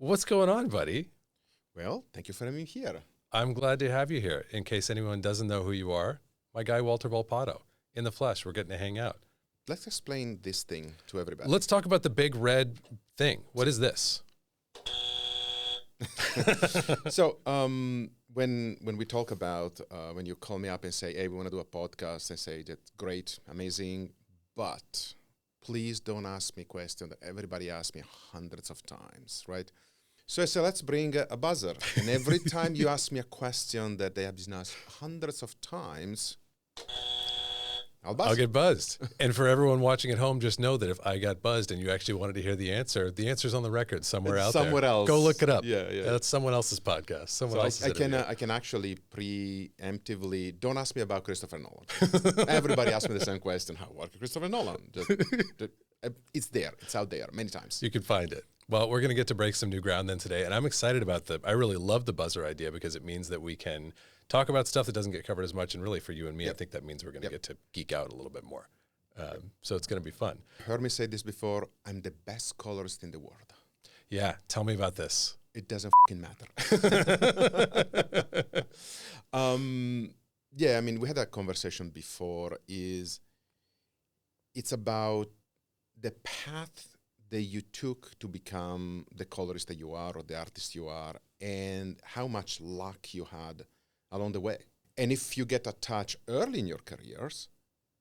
What's going on, buddy? Well, thank you for having me here. I'm glad to have you here. In case anyone doesn't know who you are, my guy Walter Volpatto. In the flesh, we're getting to hang out. Let's explain this thing to everybody. Let's talk about the big red thing. What is this? So when we talk about, when you call me up and say, hey, we want to do a podcast, I say, that's great, amazing, but please don't ask me questions that everybody asks me hundreds of times, right? So I said, let's bring a buzzer. And every time you ask me a question that they have been asked hundreds of times, I'll buzz. I'll get buzzed. And for everyone watching at home, just know that if I got buzzed and you actually wanted to hear the answer's on the record somewhere out there. Somewhere else. Go look it up. Yeah. That's someone else's podcast. Someone else's I can actually preemptively, don't ask me about Christopher Nolan. Everybody asks me the same question. How about Christopher Nolan? It's there. It's out there many times. You can find it. Well, we're going to get to break some new ground then today, and I'm excited about I really love the buzzer idea because it means that we can talk about stuff that doesn't get covered as much, and really for you and me, I think that means we're going to get to geek out a little bit more. So it's going to be fun. Heard me say this before, I'm the best colorist in the world. Yeah, tell me about this. It doesn't fucking matter. Yeah, I mean, we had that conversation before, it's about the path that you took to become the colorist that you are or the artist you are, and how much luck you had along the way. And if you get attached early in your careers,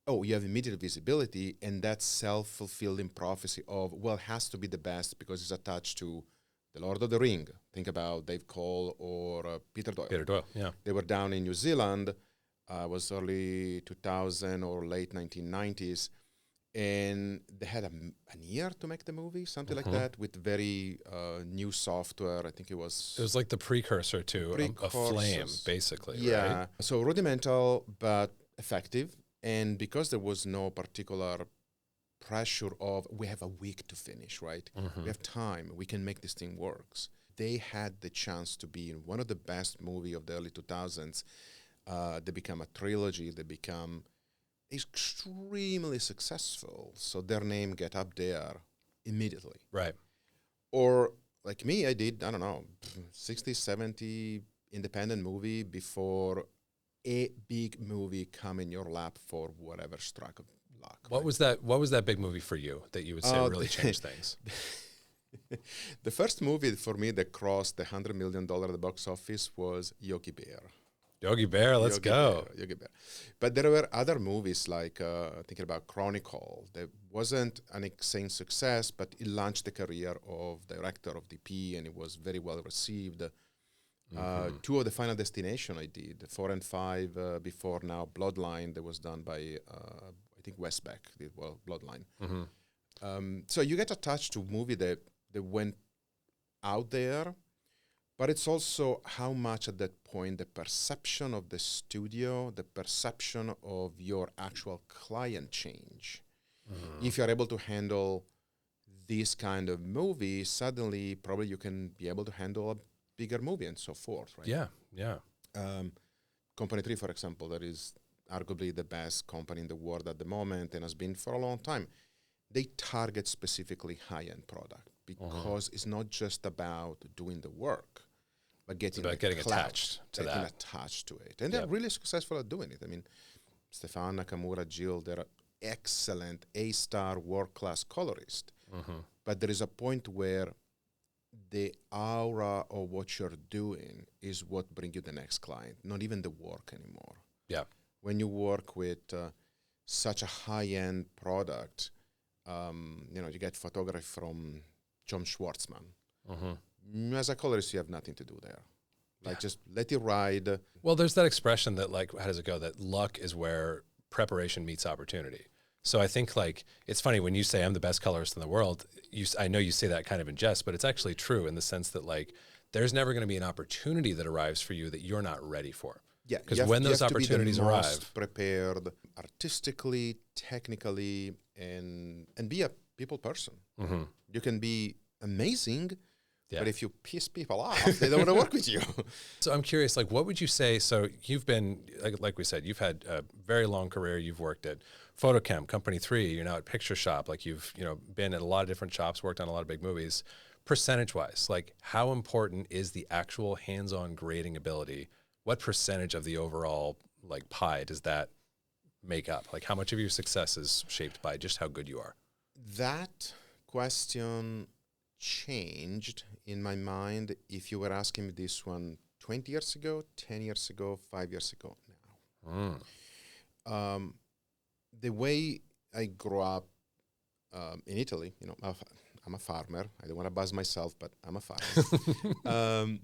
you have immediate visibility, and that self-fulfilling prophecy of, well, it has to be the best because it's attached to The Lord of the Ring. Think about Dave Cole or Peter Doyle. Peter Doyle, yeah. They were down in New Zealand, was early 2000 or late 1990s, and they had a year to make the movie, something like that, with very new software. I think it was like the precursor to a flame, basically. Yeah. Right? So rudimental, but effective. And because there was no particular pressure of, we have a week to finish, right? We have time. We can make this thing work. They had the chance to be in one of the best movies of the early 2000s. They become a trilogy. They become extremely successful, so their name get up there immediately. Right. Or like me, I did, 60, 70 independent movie before a big movie come in your lap for whatever stroke of luck. What was that big movie for you that you would say really changed things? The first movie for me that crossed the $100 million at the box office was Yogi Bear. Yogi Bear, let's go. Yogi Bear. But there were other movies like thinking about Chronicle. That wasn't an insane success, but it launched the career of director, of DP, and it was very well received. Two of the Final Destination I did, 4 and 5 before now. Bloodline that was done by I think Westbeck did Bloodline. So you get attached to a movie that went out there. But it's also how much at that point the perception of the studio, the perception of your actual client change. If you're able to handle this kind of movie, suddenly probably you can be able to handle a bigger movie and so forth, right? Yeah. Company 3, for example, that is arguably the best company in the world at the moment and has been for a long time. They target specifically high-end product because it's not just about doing the work, but getting attached to it. And they're really successful at doing it. I mean, Stefan Nakamura, Jill, they're excellent A-star world-class colorist. But there is a point where the aura of what you're doing is what brings you the next client, not even the work anymore. Yeah. When you work with such a high-end product, you get photography from John Schwartzman. As a colorist, you have nothing to do there. Just let it ride. Well, there's that expression that, how does it go? That luck is where preparation meets opportunity. So I think, it's funny when you say I'm the best colorist in the world, I know you say that kind of in jest, but it's actually true in the sense that, there's never going to be an opportunity that arrives for you that you're not ready for. Yeah, because when those opportunities arrive, prepared artistically, technically, and be a people person. You can be amazing, but if you piss people off, they don't want to work with you. So I'm curious, what would you say? So you've been, like we said, you've had a very long career. You've worked at Photochem, Company 3. You're now at Picture Shop. You've been at a lot of different shops, worked on a lot of big movies. percentage-wise, like how important is the actual hands-on grading ability? What percentage of the overall like pie does that make up? Like how much of your success is shaped by just how good you are? That question changed in my mind if you were asking me this one 20 years ago, 10 years ago, 5 years ago now. The way I grew up in Italy, you know, I'm a farmer. I don't want to buzz myself, but I'm a farmer.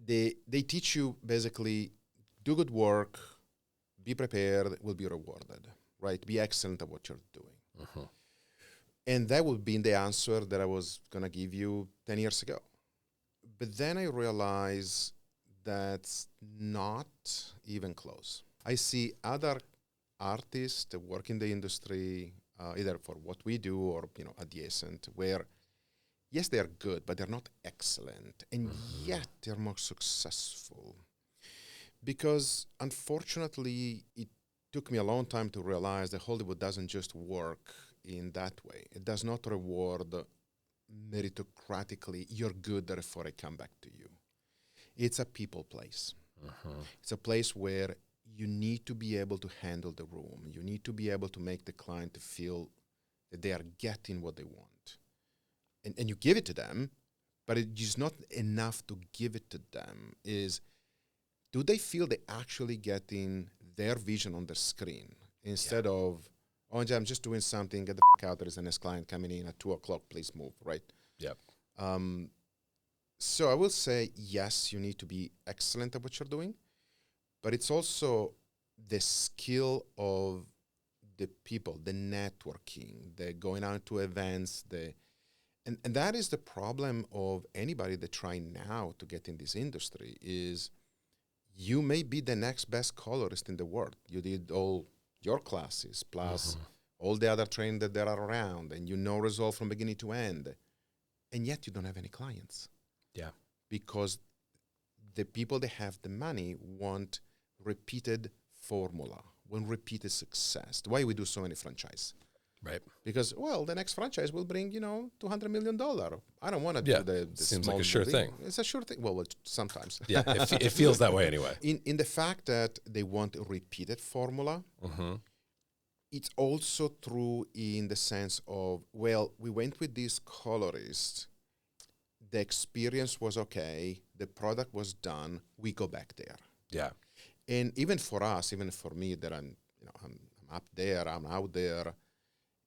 They teach you basically do good work, be prepared, will be rewarded, right? Be excellent at what you're doing. And that would be the answer that I was going to give you 10 years ago. But then I realized that's not even close. I see other artists that work in the industry, either for what we do or, you know, adjacent, where, yes, they are good, but they're not excellent. And yet they're more successful. Because unfortunately, it took me a long time to realize that Hollywood doesn't just work in that way. It does not reward meritocratically, you're good, therefore I come back to you. It's a people place. It's a place where you need to be able to handle the room. You need to be able to make the client feel that they are getting what they want. And you give it to them, but it is not enough to give it to them. Do they feel they're actually getting their vision on the screen instead of, oh, I'm just doing something, get the f*** out, there is a next client coming in at 2 o'clock, please move, right? Yep. So I will say, yes, you need to be excellent at what you're doing, but it's also the skill of the people, the networking, the going out to events, and that is the problem of anybody that try now to get in this industry is you may be the next best colorist in the world. You did all your classes plus all the other training that there are around, and you know result from beginning to end, and yet you don't have any clients. Yeah. Because the people that have the money want repeated formula, want repeated success. Why we do so many franchise? Right. Because, well, the next franchise will bring, $200 million. I don't want to do the seems small like a sure movie. thing. It's a sure thing. Well, sometimes. Yeah, it feels that way anyway. In the fact that they want a repeated formula, it's also true in the sense of, well, we went with this colorist, the experience was okay, the product was done, we go back there. Yeah. And even for us, even for me, that I'm up there, I'm out there,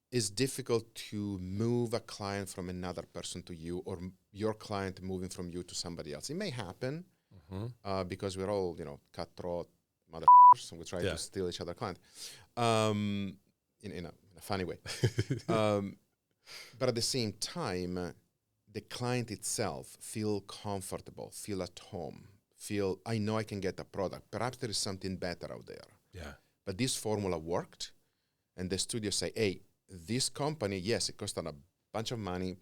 it's difficult to move a client from another person to you, or your client moving from you to somebody else. It may happen because we're all, cutthroat motherfuckers, and we try to steal each other's client in a funny way. But at the same time, the client itself feel comfortable, feel at home, feel, I know I can get a product. Perhaps there is something better out there. Yeah. But this formula worked, and the studio say, hey, this company, yes, it cost a bunch of money,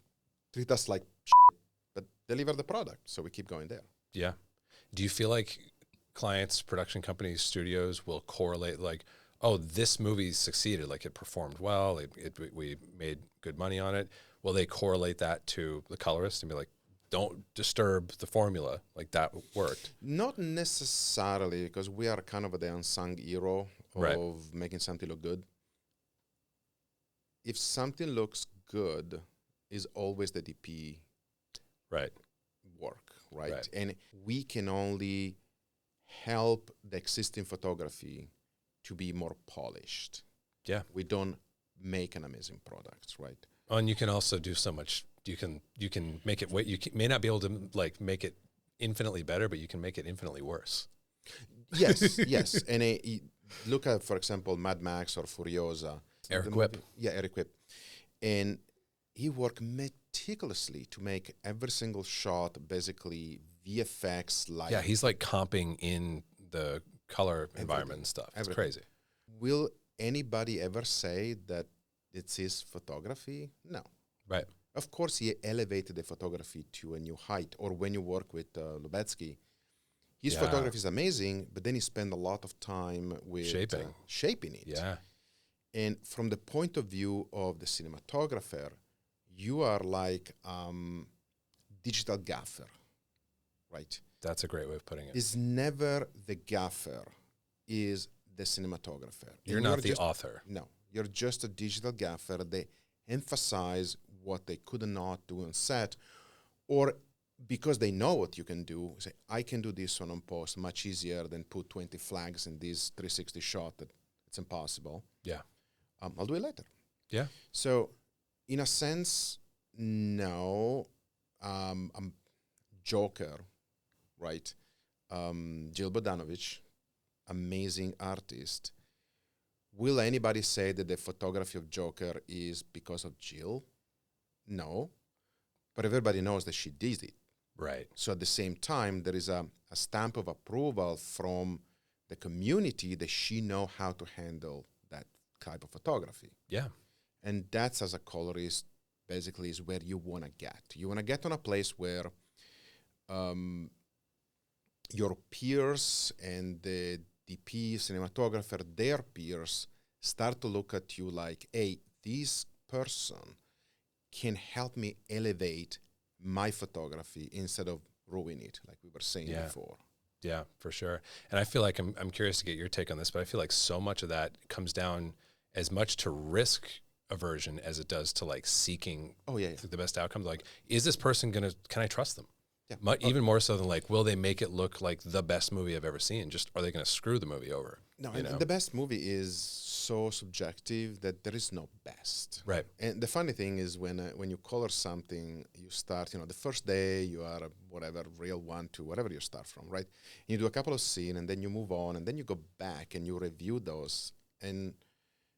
treat us like shit, but deliver the product. So we keep going there. Yeah. Do you feel like clients, production companies, studios will correlate like, oh, this movie succeeded, like it performed well, we made good money on it. Will they correlate that to the colorist and be like, don't disturb the formula, like that worked? Not necessarily, because we are kind of the unsung hero of making something look good. If something looks good, is always the DP work, right? And we can only help the existing photography to be more polished. Yeah. We don't make an amazing product, right? Oh, and you can also do so much. You can make it. May not be able to like make it infinitely better, but you can make it infinitely worse. Yes, yes. And look at, for example, Mad Max or Furiosa. Eric Whip. Yeah, Eric Whip. And he worked meticulously to make every single shot basically VFX like. Yeah, he's like comping in the color environment and stuff. It's crazy. Will anybody ever say that it's his photography? No. Right. Of course, he elevated the photography to a new height. Or when you work with Lubetsky, his photography is amazing, but then he spent a lot of time with shaping it. Yeah. And from the point of view of the cinematographer, you are like digital gaffer, right? That's a great way of putting it. Is never the gaffer, is the cinematographer. You're not the author. No, you're just a digital gaffer. They emphasize what they could not do on set, or because they know what you can do, say, I can do this one on post much easier than put 20 flags in this 360 shot that it's impossible. Yeah. I'll do it later. Yeah. So in a sense, no, Joker, right? Jill Bodanovich, amazing artist. Will anybody say that the photography of Joker is because of Jill? No. But everybody knows that she did it. Right. So at the same time, there is a stamp of approval from the community that she know how to handle that type of photography. Yeah. And that's, as a colorist, basically is where you want to get. You want to get on a place where your peers and the DP, cinematographer, their peers start to look at you like, hey, this person can help me elevate my photography instead of ruin it, like we were saying before. Yeah, for sure. And I feel like I'm curious to get your take on this, but I feel like so much of that comes down as much to risk aversion as it does to like seeking the best outcome. Like, is this person can I trust them? Yeah. Even more so than like, will they make it look like the best movie I've ever seen? Just, are they going to screw the movie over? No, and the best movie is so subjective that there is no best. Right. And the funny thing is when you color something, you start, the first day you are whatever, real 1 to whatever you start from, right? And you do a couple of scenes and then you move on and then you go back and you review those and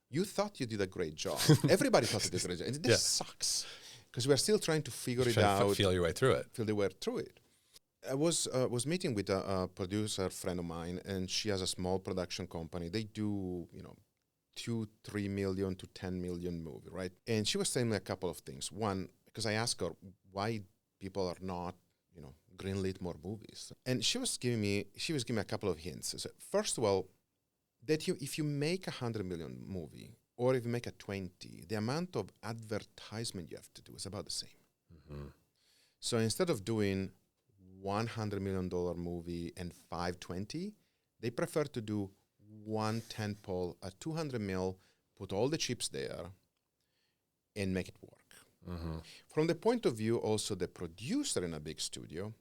you thought you did a great job. Everybody thought you did a great job. And this sucks because we're still trying to figure it out. Feel your way through it. Feel the way through it. I was meeting with a producer friend of mine, and she has a small production company. They do, 2-3 million to 10 million movie, right? And she was telling me a couple of things. One, because I asked her why people are not, greenlit more movies, and she was giving me a couple of hints. So first of all, that if you make $100 million movie, or if you make a 20, the amount of advertisement you have to do is about the same. Mm-hmm. So instead of doing $100 million movie and 520, they prefer to do one tentpole at 200 mil, put all the chips there, and make it work. Mm-hmm. From the point of view also the producer in a big studio,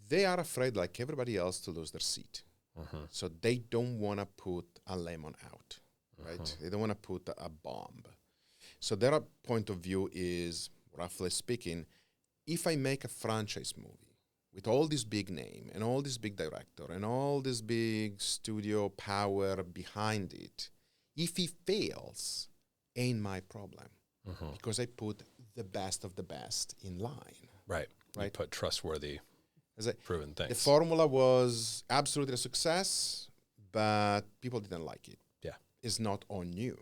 they are afraid like everybody else to lose their seat. Mm-hmm. So they don't want to put a lemon out, right? Mm-hmm. They don't want to put a bomb. So their point of view is, roughly speaking, if I make a franchise movie with all this big name and all this big director and all this big studio power behind it, if it fails, ain't my problem. Mm-hmm. Because I put the best of the best in line. Right. You put trustworthy, proven things. The formula was absolutely a success, but people didn't like it. Yeah. It's not on you.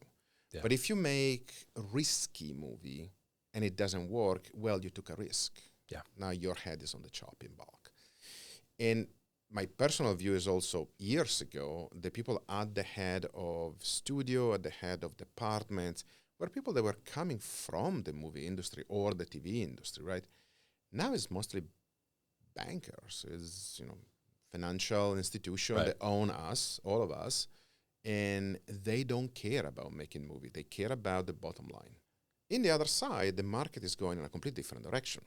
Yeah. But if you make a risky movie and it doesn't work, well, you took a risk. Yeah. Now your head is on the chopping block. And my personal view is also years ago, the people at the head of studio, at the head of departments, were people that were coming from the movie industry or the TV industry, right? Now it's mostly bankers, is financial institution that own us, all of us, and they don't care about making movie. They care about the bottom line. In the other side, the market is going in a completely different direction.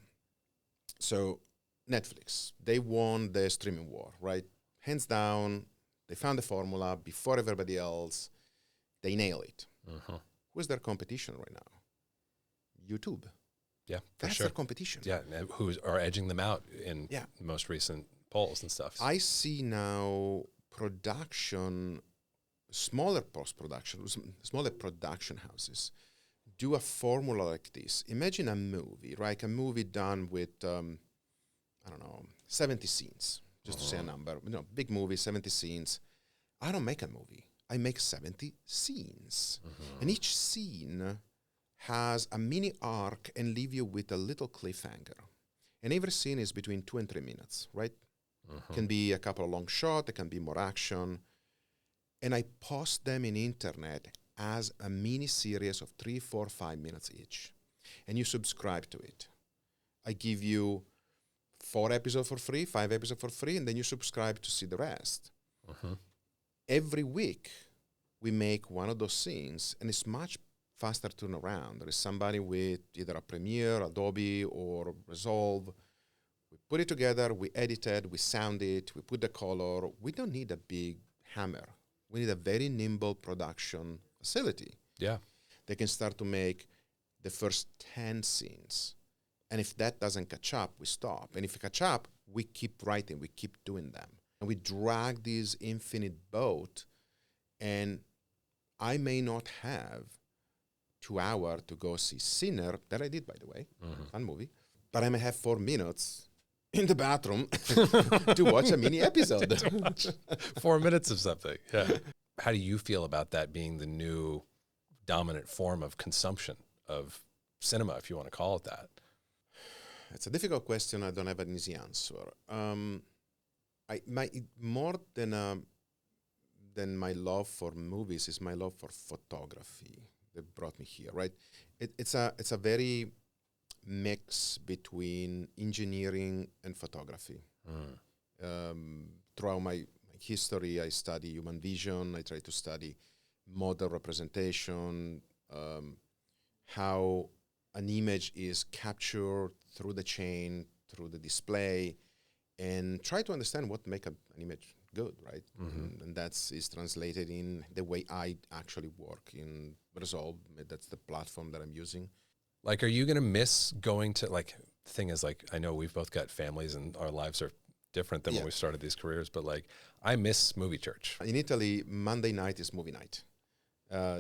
So Netflix, they won the streaming war, right? Hands down, they found the formula before everybody else. They nail it. Uh-huh. Who's their competition right now? YouTube. Yeah, That's their competition. Yeah, who are edging them out in most recent polls and stuff. I see now smaller post-production, smaller production houses do a formula like this. Imagine a movie, right? A movie done with, 70 scenes, just to say a number. Big movie, 70 scenes. I don't make a movie. I make 70 scenes. Mm-hmm. And each scene has a mini arc and leave you with a little cliffhanger. And every scene is between 2 and 3 minutes, right? Mm-hmm. Can be a couple of long shots, it can be more action. And I post them in internet as a mini series of 3, 4, 5 minutes each. And you subscribe to it. I give you 4 episodes for free, 5 episodes for free, and then you subscribe to see the rest. Every week, we make one of those scenes, and it's much faster turnaround. There is somebody with either a Premiere, Adobe, or Resolve. We put it together, we edit it, we sound it, we put the color. We don't need a big hammer. We need a very nimble production facility. Yeah. They can start to make the first 10 scenes. And if that doesn't catch up, we stop. And if we catch up, we keep writing, we keep doing them. And we drag this infinite boat, and I may not have 2 hours to go see Sinner, that I did, by the way, fun movie, but I may have 4 minutes in the bathroom to watch a mini episode. 4 minutes of something, yeah. How do you feel about that being the new dominant form of consumption of cinema, if you want to call it that? It's a difficult question. I don't have an easy answer. More than my love for movies is my love for photography that brought me here. Right? It's a very mix between engineering and photography. Throughout my history, I study human vision. I try to study model representation, how an image is captured through the chain, through the display, and try to understand what make an image good, right? And is translated in the way I actually work in Resolve. That's the platform that I'm using. Like, are you going to miss going to, like, the thing is, like, I know we've both got families and our lives are different than when we started these careers, but, like, I miss movie church. In Italy, Monday night is movie night.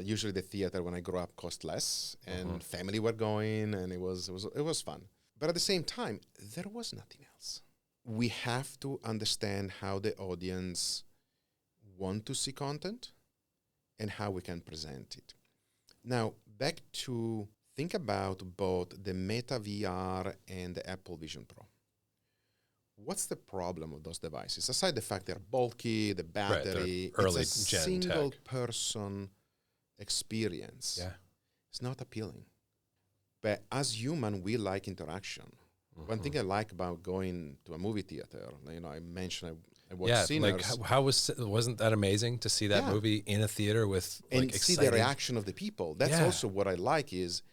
Usually the theater when I grew up cost less, and family were going, and it was fun. But at the same time, there was nothing else. We have to understand how the audience want to see content and how we can present it. Now, back to think about both the Meta VR and the Apple Vision Pro. What's the problem of those devices? Aside the fact they're bulky, the battery, early it's a gen single tech. person experience. Yeah. It's not appealing. But as human, we like interaction. One thing I like about going to a movie theater, I mentioned I watched Sinners. Like wasn't that amazing to see that movie in a theater with and like see the reaction of the people. That's also what I like is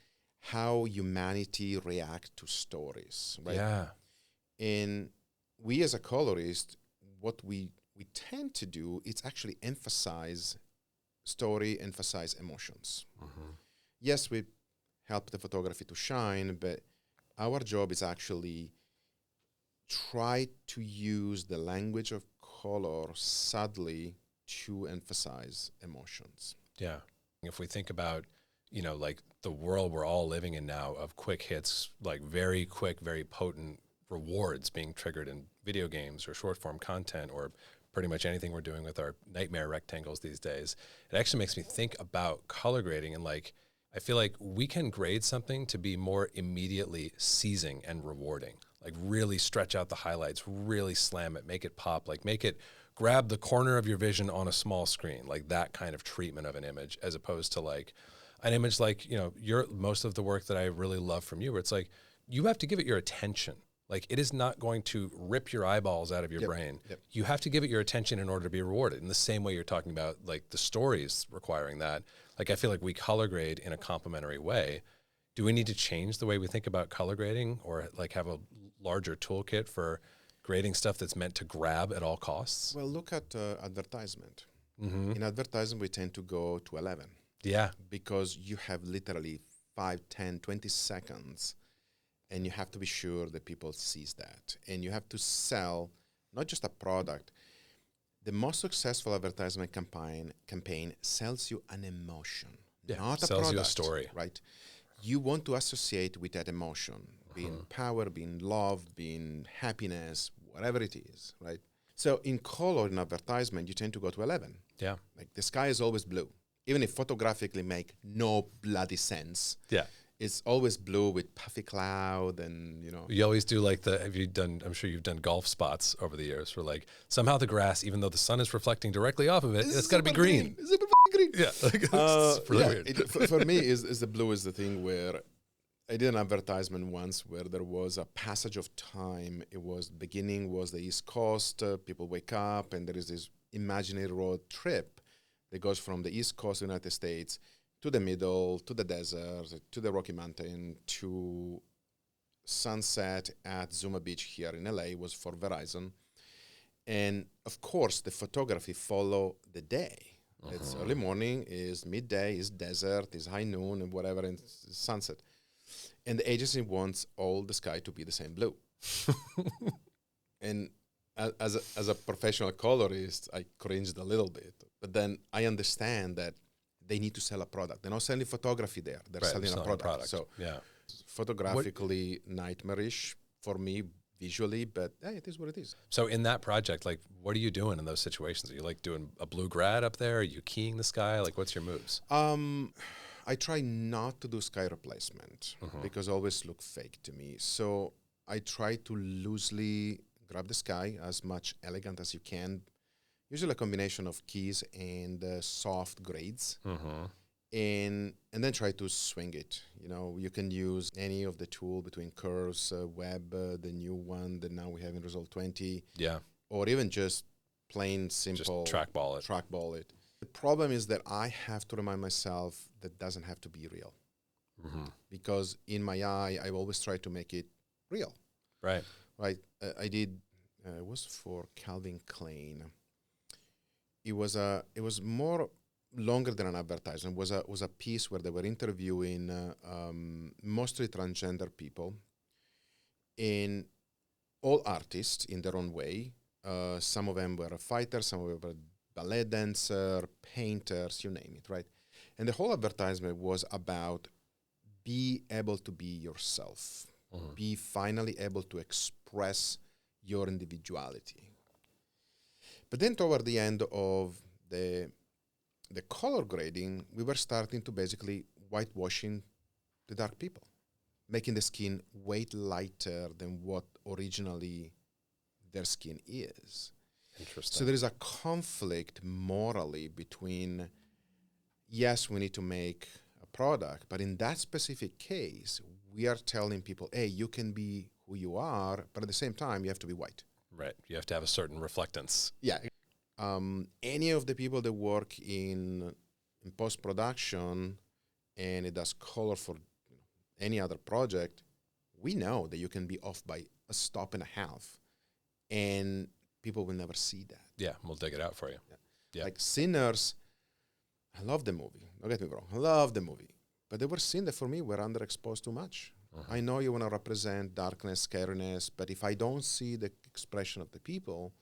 how humanity react to stories, right? Yeah. And we as a colorist, what we tend to do is actually emphasize story, emphasize emotions. Yes, we help the photography to shine, but our job is actually try to use the language of color subtly to emphasize emotions. Yeah. If we think about, like the world we're all living in now of quick hits, like very quick, very potent rewards being triggered in video games or short form content or pretty much anything we're doing with our nightmare rectangles these days, it actually makes me think about color grading. And like, I feel like we can grade something to be more immediately seizing and rewarding, like really stretch out the highlights, really slam it, make it pop, like make it grab the corner of your vision on a small screen, like that kind of treatment of an image, as opposed to like an image like, most of the work that I really love from you, where it's like, you have to give it your attention. Like, it is not going to rip your eyeballs out of your brain. You have to give it your attention in order to be rewarded. In the same way you're talking about, like, the stories requiring that. Like, I feel like we color grade in a complementary way. Do we need to change the way we think about color grading, or, like, have a larger toolkit for grading stuff that's meant to grab at all costs? Well, look at advertisement. In advertisement, we tend to go to 11. Yeah. Because you have literally 5, 10, 20 seconds, and you have to be sure that people sees that. And you have to sell not just a product. The most successful advertisement campaign sells you an emotion, not a product. Sells you a story. Right? You want to associate with that emotion, being power, being love, being happiness, whatever it is, right? So in color, in advertisement, you tend to go to 11. Yeah. Like the sky is always blue. Even if photographically make no bloody sense. Yeah. It's always blue with puffy cloud and, You always do like I'm sure you've done golf spots over the years where like somehow the grass, even though the sun is reflecting directly off of it, it's got to be green. It's super green. Yeah. It's really weird. For me, is the blue is the thing where I did an advertisement once where there was a passage of time. It was beginning was the East Coast. People wake up and there is this imaginary road trip that goes from the East Coast of the United States to the middle, to the desert, to the Rocky Mountain, to sunset at Zuma Beach here in LA. Was for Verizon. And of course, the photography follow the day. It's early morning, is midday, is desert, is high noon, and whatever, and sunset. And the agency wants all the sky to be the same blue. And as a professional colorist, I cringed a little bit. But then I understand that they need to sell a product. They're not selling photography there. They're selling a product. So photographically nightmarish for me visually, but hey, it is what it is. So in that project, like, what are you doing in those situations? Are you like doing a blue grad up there? Are you keying the sky? Like, what's your moves? I try not to do sky replacement because it always look fake to me. So I try to loosely grab the sky as much elegant as you can. Usually a combination of keys and soft grades. And then try to swing it. You know, you can use any of the tool between curves, web, the new one that now we have in Result 20. Yeah. Or even just plain simple. Just trackball it. Trackball it. The problem is that I have to remind myself that doesn't have to be real. Because in my eye, I always try to make it real. Right. Right. I did, it was for Calvin Klein. It was more longer than an advertisement. Was a piece where they were interviewing mostly transgender people, and all artists in their own way. Some of them were fighters, some of them were ballet dancer, painters, you name it, right? And the whole advertisement was about be able to be yourself, be finally able to express your individuality. But then toward the end of the color grading, we were starting to basically whitewashing the dark people, making the skin way lighter than what originally their skin is. Interesting. So there is a conflict morally between, yes, we need to make a product, but in that specific case, we are telling people, hey, you can be who you are, but at the same time, you have to be white. Right. You have to have a certain reflectance. Yeah. Any of the people that work in post-production and it does color for any other project, we know that you can be off by a stop and a half, and people will never see that. Yeah, we'll dig it out for you. Yeah. Like Sinners, I love the movie. Don't get me wrong. I love the movie. But there were scenes that for me were underexposed too much. I know you want to represent darkness, scariness, but if I don't see the expression of the people,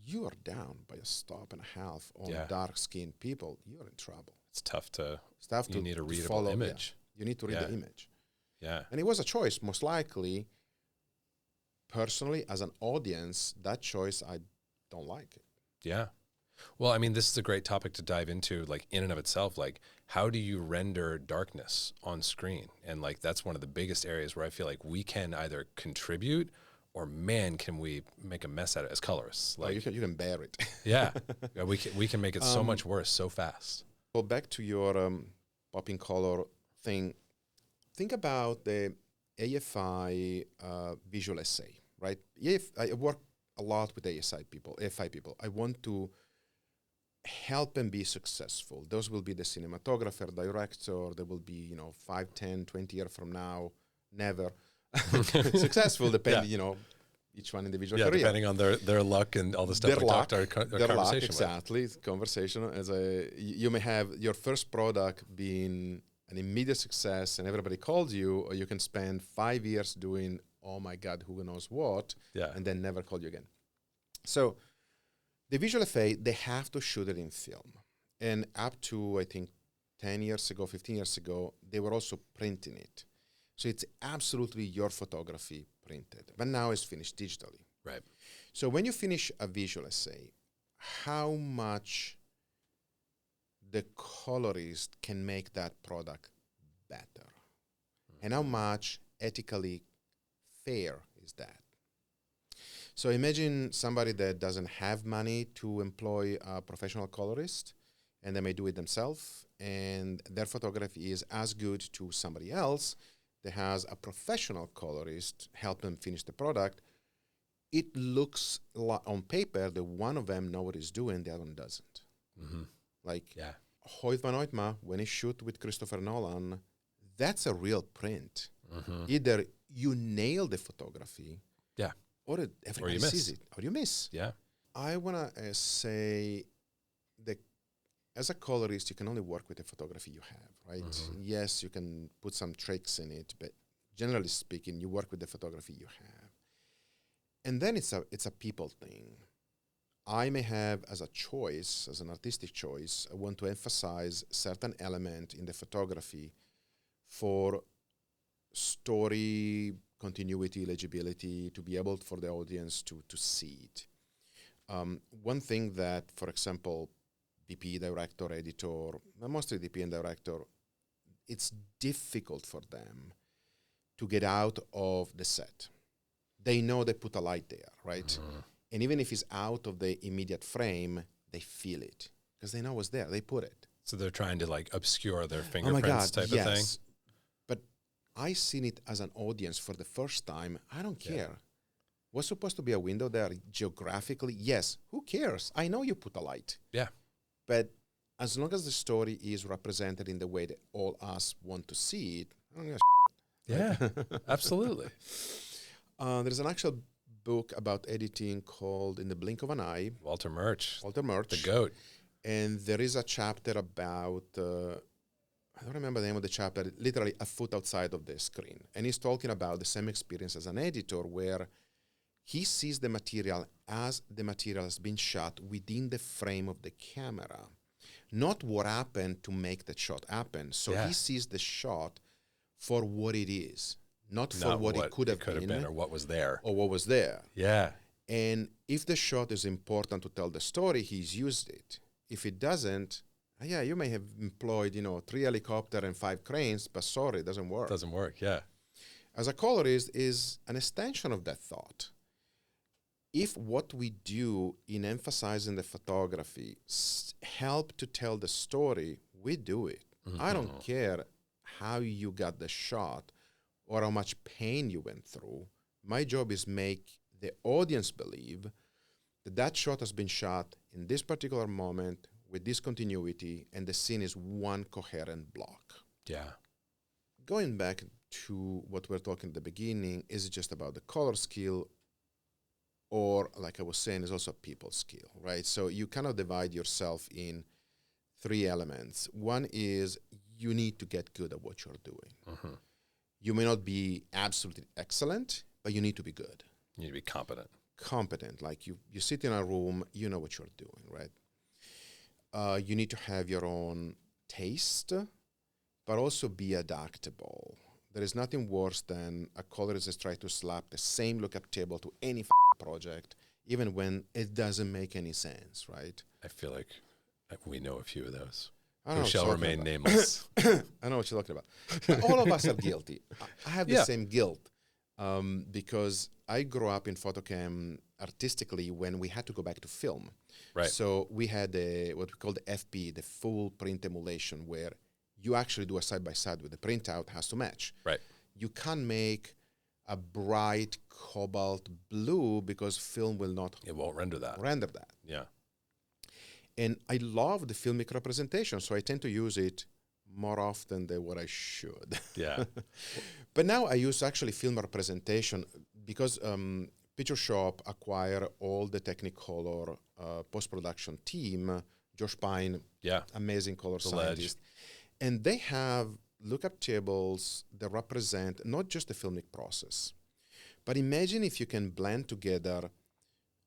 you are down by a stop and a half on dark-skinned people. You're in trouble. It's tough to. You need a readable image. Yeah. You need to read the image. Yeah. And it was a choice, most likely. Personally, as an audience, that choice, I don't like it. Yeah. Well, I mean, this is a great topic to dive into, like, in and of itself. Like, how do you render darkness on screen? And, like, that's one of the biggest areas where I feel like we can either contribute or, man, can we make a mess out of it as colorists. Like, you can bear it. Yeah, we can make it so much worse so fast. Well, back to your popping color thing. Think about the AFI visual essay, right? I work a lot with AFI people. I want to help them be successful. Those will be the cinematographer, director. They will be, 5, 10, 20 years from now, never successful, depending, each one individual career. Depending on their luck and all the stuff we talked our conversation luck, exactly. Conversation. You may have your first product being an immediate success and everybody calls you, or you can spend 5 years doing, oh my God, who knows what, and then never call you again. So the visual effect, they have to shoot it in film. And up to, I think, 10 years ago, 15 years ago, they were also printing it. So it's absolutely your photography printed, but now it's finished digitally. Right. So when you finish a visual essay, how much the colorist can make that product better? And how much ethically fair is that? So imagine somebody that doesn't have money to employ a professional colorist, and they may do it themselves, and their photography is as good to somebody else that has a professional colorist help them finish the product, it looks on paper that one of them know what he's doing, the other one doesn't. Mm-hmm. Like Yeah. Hoyt van Hoytma, when he shoot with Christopher Nolan, that's a real print. Mm-hmm. Either you nail the photography, Yeah. or everybody sees it, or you miss. Yeah. I want to say that as a colorist, you can only work with the photography you have, right? Mm-hmm. Yes, you can put some tricks in it, but generally speaking, you work with the photography you have. And then it's a people thing. I may have as a choice, as an artistic choice, I want to emphasize certain element in the photography for story continuity, legibility, to be able for the audience to see it. One thing that, for example, DP, director, editor, mostly DP and director, it's difficult for them to get out of the set. They know they put a light there, right? Mm-hmm. And even if it's out of the immediate frame, they feel it because they know what's there. They put it. So they're trying to like obscure their fingerprints type of thing? But I seen it as an audience for the first time. I don't care. Was supposed to be a window there geographically? Yes. Who cares? I know you put a light. Yeah. But as long as the story is represented in the way that all us want to see it, I don't give a Yeah, absolutely. There's an actual book about editing called In the Blink of an Eye. Walter Murch. The GOAT. And there is a chapter about, I don't remember the name of the chapter, literally a foot outside of the screen. And he's talking about the same experience as an editor where he sees the material as the material has been shot within the frame of the camera, not what happened to make that shot happen. So he sees the shot for what it is, not for what it could have been or what was there. Or what was there. Yeah. And if the shot is important to tell the story, he's used it. If it doesn't, you may have employed, 3 helicopters and 5 cranes, but sorry, it doesn't work. Doesn't work, yeah. As a colorist is an extension of that thought. If what we do in emphasizing the photography help to tell the story, we do it. Mm-hmm. I don't care how you got the shot or how much pain you went through. My job is make the audience believe that that shot has been shot in this particular moment with this continuity and the scene is one coherent block. Yeah. Going back to what we were talking at the beginning, is it just about the color skill? Or, like I was saying, is also a people skill, right? So you kind of divide yourself in 3 elements. One is you need to get good at what you're doing. Mm-hmm. You may not be absolutely excellent, but you need to be good. You need to be competent. Competent, like you sit in a room, you know what you're doing, right? You need to have your own taste, but also be adaptable. There is nothing worse than a colorist that's trying to slap the same lookup table to any project, even when it doesn't make any sense, right? I feel like we know a few of those. I Who shall remain nameless. I know what you're talking about. All of us are guilty. I have the same guilt because I grew up in photocam artistically when we had to go back to film. Right. So we had what we call the FP, the full print emulation, where you actually do a side-by-side with the printout has to match. Right. You can't make a bright cobalt blue because film will not... It won't render that. Yeah. And I love the filmic representation, so I tend to use it more often than what I should. Yeah. But now I use actually film representation because Picture Shop acquired all the Technicolor post-production team. Josh Pine, amazing color scientist. And they have lookup tables that represent not just the filmic process, but imagine if you can blend together,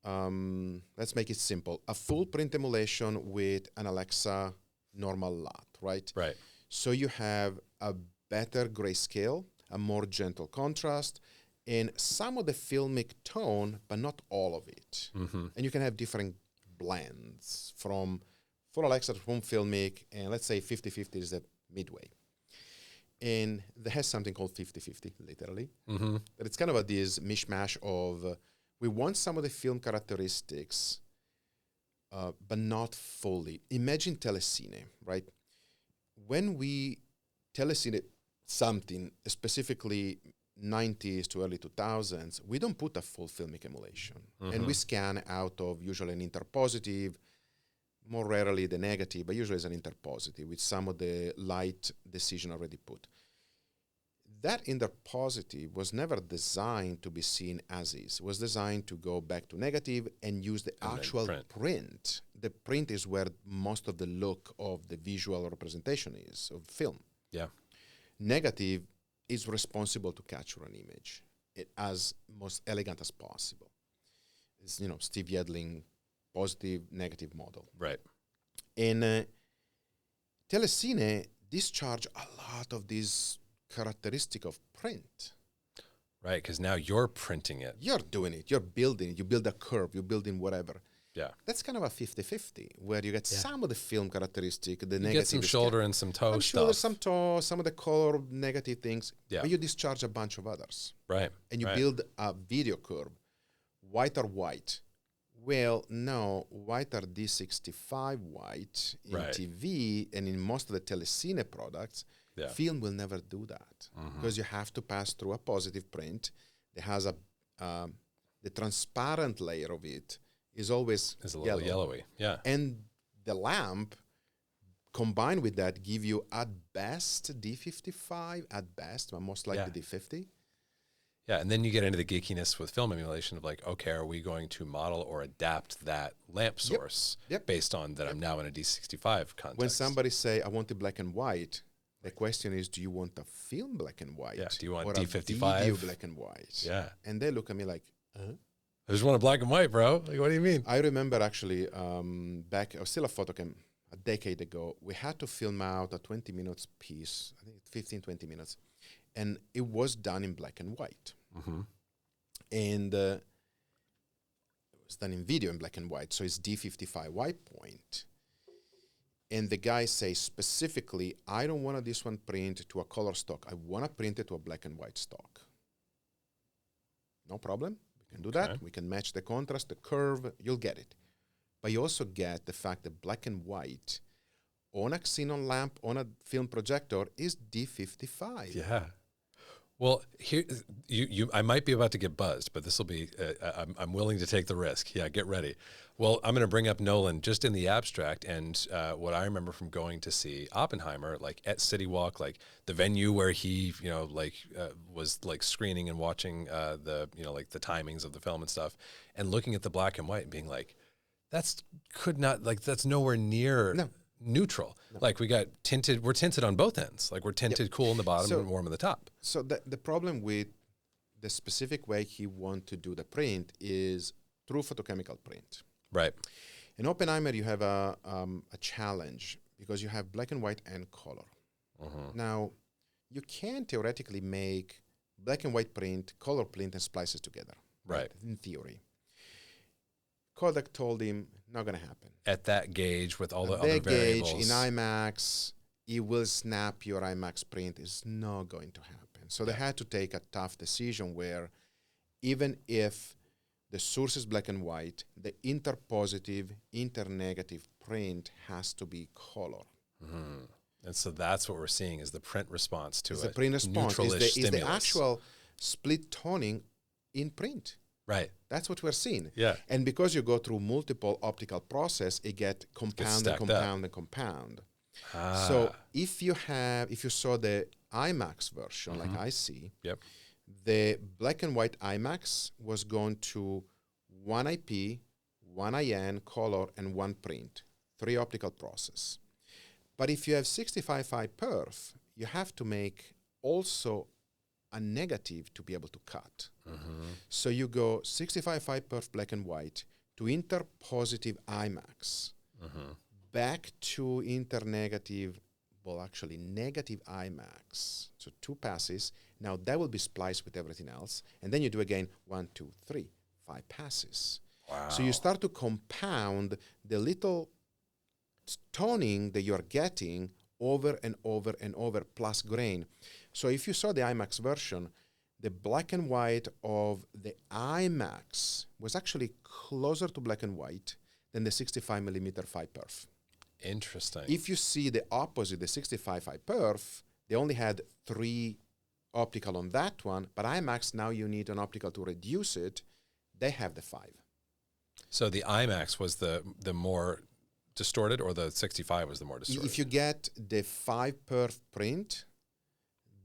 let's make it simple, a full print emulation with an Alexa normal LUT, right? Right. So you have a better grayscale, a more gentle contrast, and some of the filmic tone, but not all of it. Mm-hmm. And you can have different blends from full Alexa to full filmic, and let's say 50-50 is the midway. And there has something called 50-50, literally. Mm-hmm. But it's kind of this mishmash of we want some of the film characteristics, but not fully. Imagine telecine, right? When we telecine something, specifically 90s to early 2000s, we don't put a full filmic emulation. And we scan out of usually an interpositive, more rarely the negative, but usually it's an interpositive with some of the light decision already put. That interpositive was never designed to be seen as is. It was designed to go back to negative and use the actual print. The print is where most of the look of the visual representation is, of film. Yeah. Negative is responsible to capture an image as most elegant as possible. It's, Steve Yedling, positive, negative model. Right. And Telecine discharge a lot of these characteristic of print. Right, because now you're printing it. You're doing it. You're building it. You build a curve. You're building whatever. Yeah. That's kind of a 50-50, where you get some of the film characteristic, the you negative. get some shoulder and some toe stuff. Shoulder, some toe, some of the color, negative things. Yeah. But you discharge a bunch of others. Right. And you build a video curve. White or white? Well, no, white are D65 white in TV and in most of the Telecine products. Yeah. Film will never do that because you have to pass through a positive print. It has the transparent layer of it is always a little yellowy. Yeah. And the lamp combined with that give you at best D55, at best, but most likely D50. Yeah, and then you get into the geekiness with film emulation of like, okay, are we going to model or adapt that lamp source based on that I'm now in a D65 context? When somebody say, I want it black and white, the question is, do you want a film black and white? Yeah, do you want or D55? A video black and white? Yeah. And they look at me like, I just want a black and white, bro. Like, what do you mean? I remember actually back, I was still a photocam a decade ago, we had to film out a 20 minutes piece, I think 15, 20 minutes. And it was done in black and white. And it was done in video in black and white. So it's D55 white point. And the guy says specifically, I don't want this one print to a color stock. I want to print it to a black and white stock. No problem. We can do that. We can match the contrast, the curve. You'll get it. But you also get the fact that black and white on a xenon lamp, on a film projector is D55. Yeah. Well, here I might be about to get buzzed, but this will be. I'm willing to take the risk. Yeah, get ready. Well, I'm going to bring up Nolan just in the abstract, and what I remember from going to see Oppenheimer, like at City Walk, like the venue where he, was like screening and watching the timings of the film and stuff, and looking at the black and white and being like, that's nowhere near. No. Neutral. No. Like we're tinted on both ends. Like we're tinted cool in the bottom and warm in the top. So the problem with the specific way he want to do the print is through photochemical print. Right. In Oppenheimer, you have a challenge because you have black and white and color. Now, you can theoretically make black and white print, color print, and splice it together. Right. In theory. Kodak told him, not going to happen. At that gauge with all the other variables. Gauge in IMAX, it will snap your IMAX print. It's not going to happen. So they had to take a tough decision where even if the source is black and white, the interpositive, internegative print has to be color. And so that's what we're seeing is the print response to it. The print response is the actual split toning in print. Right. That's what we're seeing. Yeah. And because you go through multiple optical process, it get compound and compound and compound. So if you saw the IMAX version, like I see, the black and white IMAX was going to one IP, one IN, color, and one print, 3 optical process. But if you have 65.5 perf, you have to make also a negative to be able to cut. So you go 65.5 perf black and white to interpositive IMAX, back to internegative, well, actually negative IMAX. So 2 passes. Now that will be spliced with everything else. And then you do again 1, 2, 3, 5 passes. Wow. So you start to compound the little toning that you're getting over and over and over plus grain. So if you saw the IMAX version, the black and white of the IMAX was actually closer to black and white than the 65mm 5 perf. Interesting. If you see the opposite, the 65.5 perf, They only had 3 optical on that one, but IMAX, now you need an optical to reduce it. They have the 5. So the IMAX was the more distorted, or the 65 was the more distorted? If you get the 5-perf print,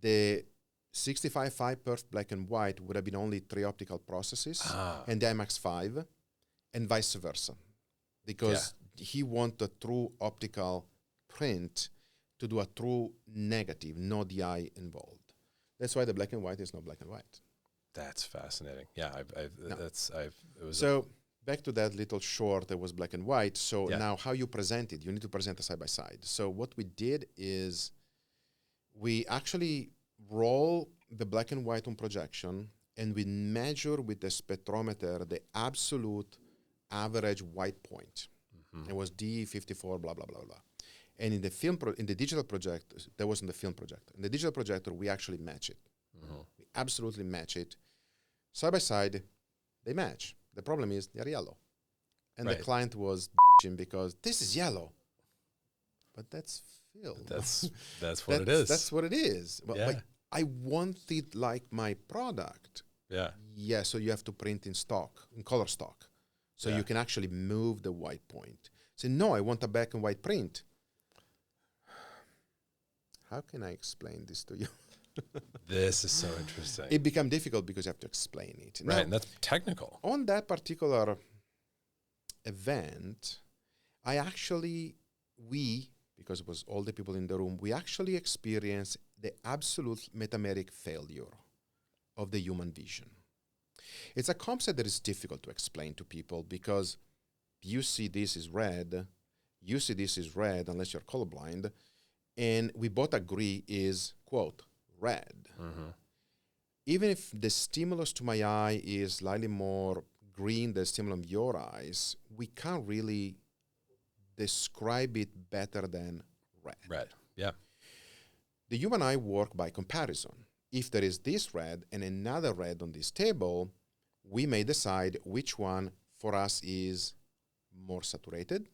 the 65 5-perf black and white would have been only 3 optical processes, and the IMAX 5, and vice versa. Because he wanted a true optical print to do a true negative, no DI involved. That's why the black and white is not black and white. That's fascinating. Yeah, Back to that little short that was black and white. So now how you present it, you need to present it side by side. So what we did is we actually roll the black and white on projection, and we measure with the spectrometer the absolute average white point. It was D54, blah, blah, blah, blah. And in the in the digital projector, that wasn't the film projector. In the digital projector, we actually match it. We absolutely match it. Side by side, they match. The problem is they're yellow. And the client was because this is yellow. But that's film. That's what it is. That's what it is. But I want it like my product. Yeah, so you have to print in stock, in color stock. So you can actually move the white point. Say, no, I want a black and white print. How can I explain this to you? This is so interesting. It became difficult because you have to explain it. Right, Now, and that's technical. on that particular event, because it was all the people in the room, we actually experienced the absolute metameric failure of the human vision. It's a concept that is difficult to explain to people because you see this is red, you see this is red unless you're colorblind, and we both agree is, quote, red. Even if the stimulus to my eye is slightly more green than the stimulus of your eyes, we can't really describe it better than red. Red, yeah. The human eye work by comparison. If there is this red and another red on this table, we may decide which one for us is more saturated,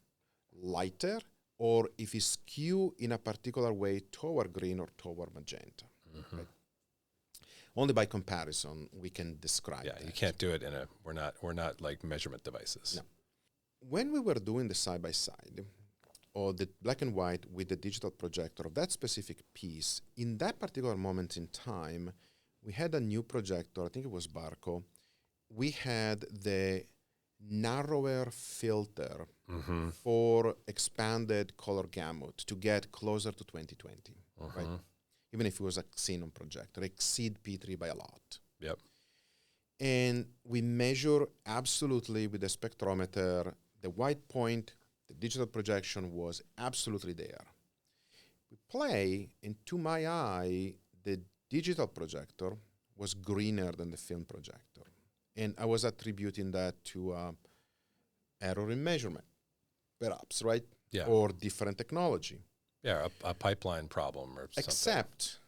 lighter, or if it's skew in a particular way toward green or toward magenta. Right? Only by comparison we can describe that. You can't do it in we're not like measurement devices. No. When we were doing the side-by-side, or the black and white with the digital projector of that specific piece, in that particular moment in time, we had a new projector, I think it was Barco. We had the narrower filter for expanded color gamut to get closer to 2020, right? Even if it was a xenon projector, exceed P3 by a lot. Yep. And we measure absolutely with the spectrometer the white point. The digital projection was absolutely there. We play, and to my eye, the digital projector was greener than the film projector. And I was attributing that to error in measurement, perhaps, right? Yeah. Or different technology. Yeah, a pipeline problem or something. Except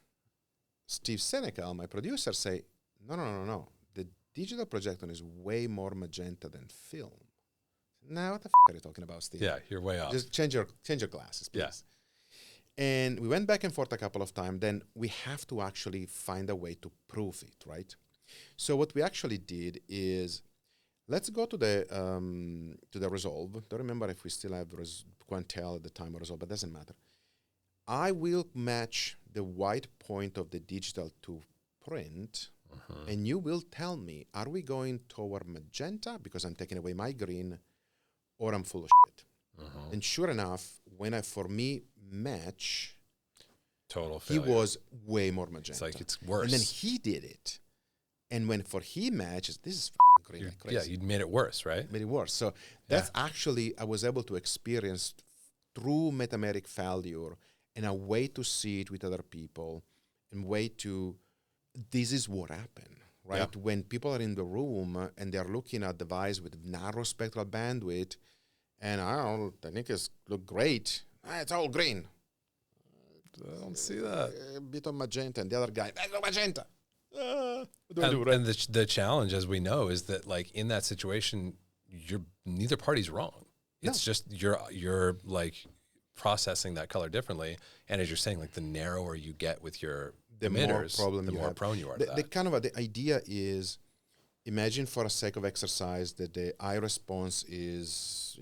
Steve Senecal, my producer, say, no. The digital projector is way more magenta than film. Now, what the are you talking about, Steve? Yeah, you're way off. Just change your glasses, please. Yeah. And we went back and forth a couple of times. Then we have to actually find a way to prove it, right? So what we actually did is, let's go to the Resolve. Don't remember if we still have Quantel at the time or Resolve, but doesn't matter. I will match the white point of the digital to print, and you will tell me, are we going toward magenta because I'm taking away my green, or I'm full of shit? And sure enough, when I, for me, match, total failure. He was way more magenta. It's like it's worse. And then he did it. And when for he matches, this is green like crazy. Yeah, you made it worse, right? Made it worse. So that's actually, I was able to experience true metameric failure and a way to see it with other people and way to, this is what happened, right? Yeah. When people are in the room and they're looking at a device with narrow spectral bandwidth, and I don't know, the knickers look great. It's all green. I don't see that. A bit of magenta, and the other guy, there's no magenta. And the challenge, as we know, is that like in that situation, neither party's wrong. It's just you're like processing that color differently. And as you're saying, like the narrower you get with your the emitters, more the more prone you are to that. The kind of the idea is, imagine for a sake of exercise that the eye response is,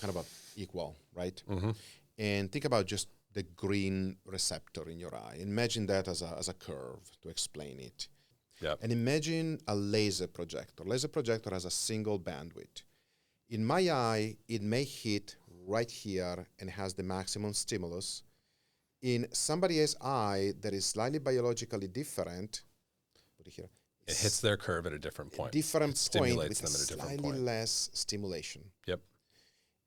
kind of equal, right? Mm-hmm. And think about just the green receptor in your eye. Imagine that as a curve to explain it. Yep. And imagine a laser projector. Laser projector has a single bandwidth. In my eye, it may hit right here and has the maximum stimulus. In somebody else's eye that is slightly biologically different, put it here. It hits their curve at a different point. Different it point stimulates with them at a different slightly point. less stimulation. Yep.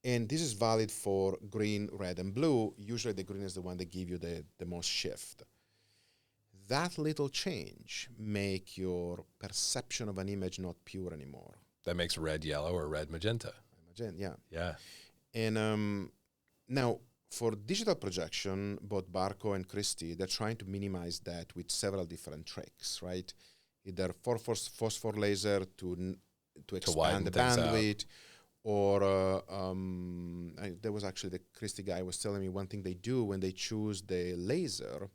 And this is valid for green, red, and blue. Usually the green is the one that give you the most shift. That little change make your perception of an image not pure anymore. That makes red yellow or red magenta. Yeah. Yeah. And now, for digital projection, both Barco and Christie, they're trying to minimize that with several different tricks, right? Either phosphor laser to expand the bandwidth, or there was actually the Christie guy was telling me one thing they do when they choose the laser,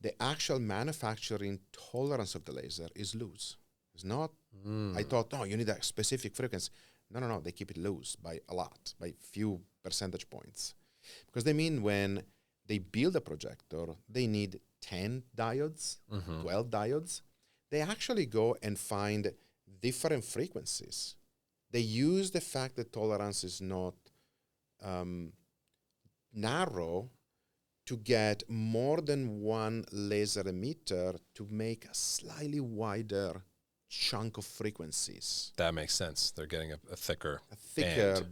the actual manufacturing tolerance of the laser is loose. It's not, I thought, you need a specific frequency. No, they keep it loose by a lot, by few percentage points. Because they mean when they build a projector, they need 10 diodes, 12 diodes. They actually go and find different frequencies. They use the fact that tolerance is not narrow to get more than one laser emitter to make a slightly wider chunk of frequencies. That makes sense. They're getting a thicker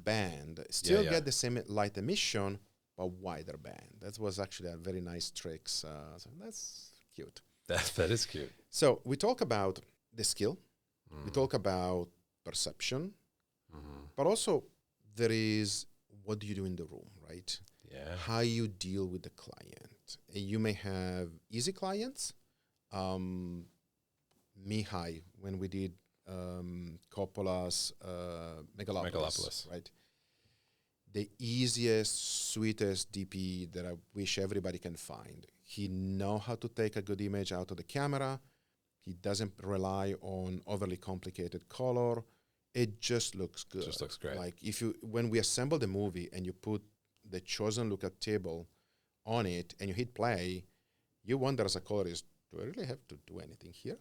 band. Still get the same light emission, but wider band. That was actually a very nice trick. So that's cute. That is cute. So we talk about the skill. We talk about perception. But also there is what do you do in the room, right? Yeah. How you deal with the client. And you may have easy clients. Mihai, when we did Coppola's Megalopolis, right? The easiest, sweetest DP that I wish everybody can find. He know how to take a good image out of the camera. He doesn't rely on overly complicated color. It just looks good. Just looks great. Like when we assemble the movie and you put the chosen lookup table on it and you hit play, you wonder as a colorist, do I really have to do anything here?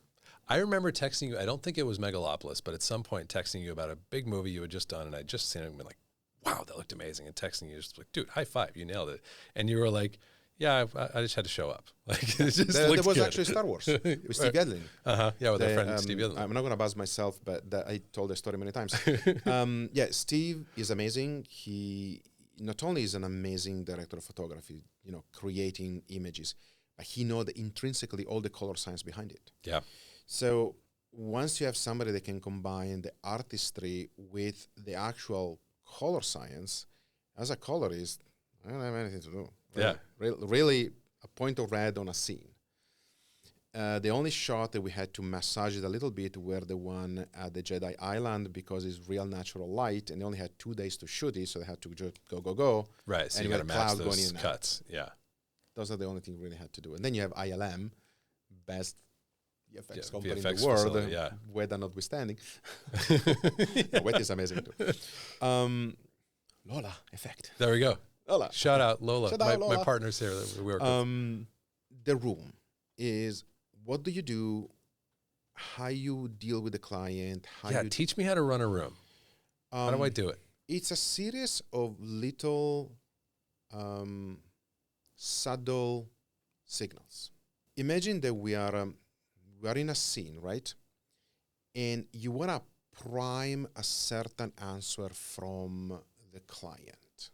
I remember texting you, I don't think it was Megalopolis, but at some point texting you about a big movie you had just done, and I'd just seen it and been like, wow, that looked amazing. And texting you, just like, dude, high five, you nailed it. And you were like, yeah, I just had to show up. Like, it just there was good. actually Star Wars with Steve Yedlin. Yeah, with our friend Steve Yedlin. I'm not going to buzz myself, but I told the story many times. Steve is amazing. He not only is an amazing director of photography, creating images, but he knows intrinsically all the color science behind it. Yeah. So once you have somebody that can combine the artistry with the actual color science, as a colorist, I don't have anything to do. Yeah. Really a point of red on a scene. The only shot that we had to massage it a little bit were the one at the Jedi Island because it's real natural light, and they only had 2 days to shoot it, so they had to just go. Right, so and you got to match those going in cuts. Yeah. Those are the only things we really had to do. And then you have ILM, best VFX company in VFX the world, facility, weather notwithstanding. Wet is amazing too. Lola effect. There we go. Lola. Shout out Lola. Lola. My partner's here that we work with. The room is, what do you do? How you deal with the client? Teach me how to run a room. How do I do it? It's a series of little subtle signals. Imagine that we are in a scene, right? And you want to prime a certain answer from the client.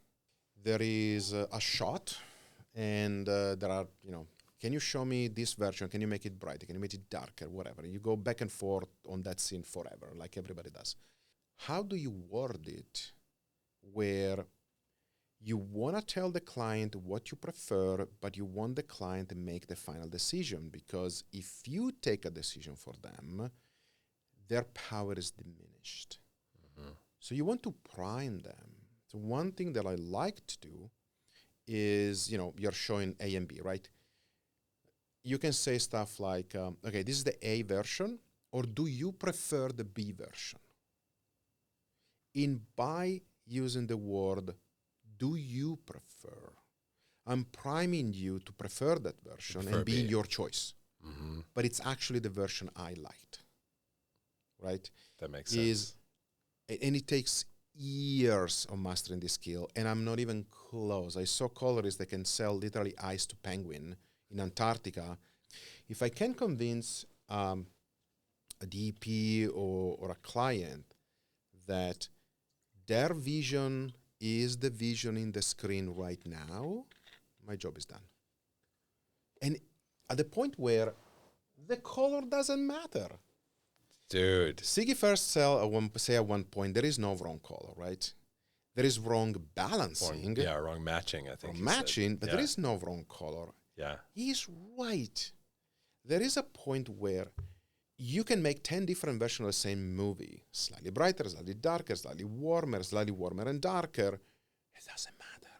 There is a shot, and there are, can you show me this version? Can you make it brighter? Can you make it darker? Whatever. You go back and forth on that scene forever, like everybody does. How do you word it where you want to tell the client what you prefer, but you want the client to make the final decision? Because if you take a decision for them, their power is diminished. So you want to prime them. So one thing that I like to do is, you're showing A and B, right? You can say stuff like, okay, this is the A version, or do you prefer the B version? By using the word, do you prefer, I'm priming you to prefer that version and being your choice. Mm-hmm. But it's actually the version I liked, right? That makes sense. And it takes years of mastering this skill, and I'm not even close. I saw colorists that can sell literally ice to penguin in Antarctica. If I can convince a DP or a client that their vision is the vision in the screen right now, my job is done. And at the point where the color doesn't matter. Dude. Siggy first say at one point, there is no wrong color, right? There is wrong balancing. Wrong matching, I think. Wrong matching, but there is no wrong color. Yeah. He's right. There is a point where you can make 10 different versions of the same movie. Slightly brighter, slightly darker, slightly warmer and darker. It doesn't matter.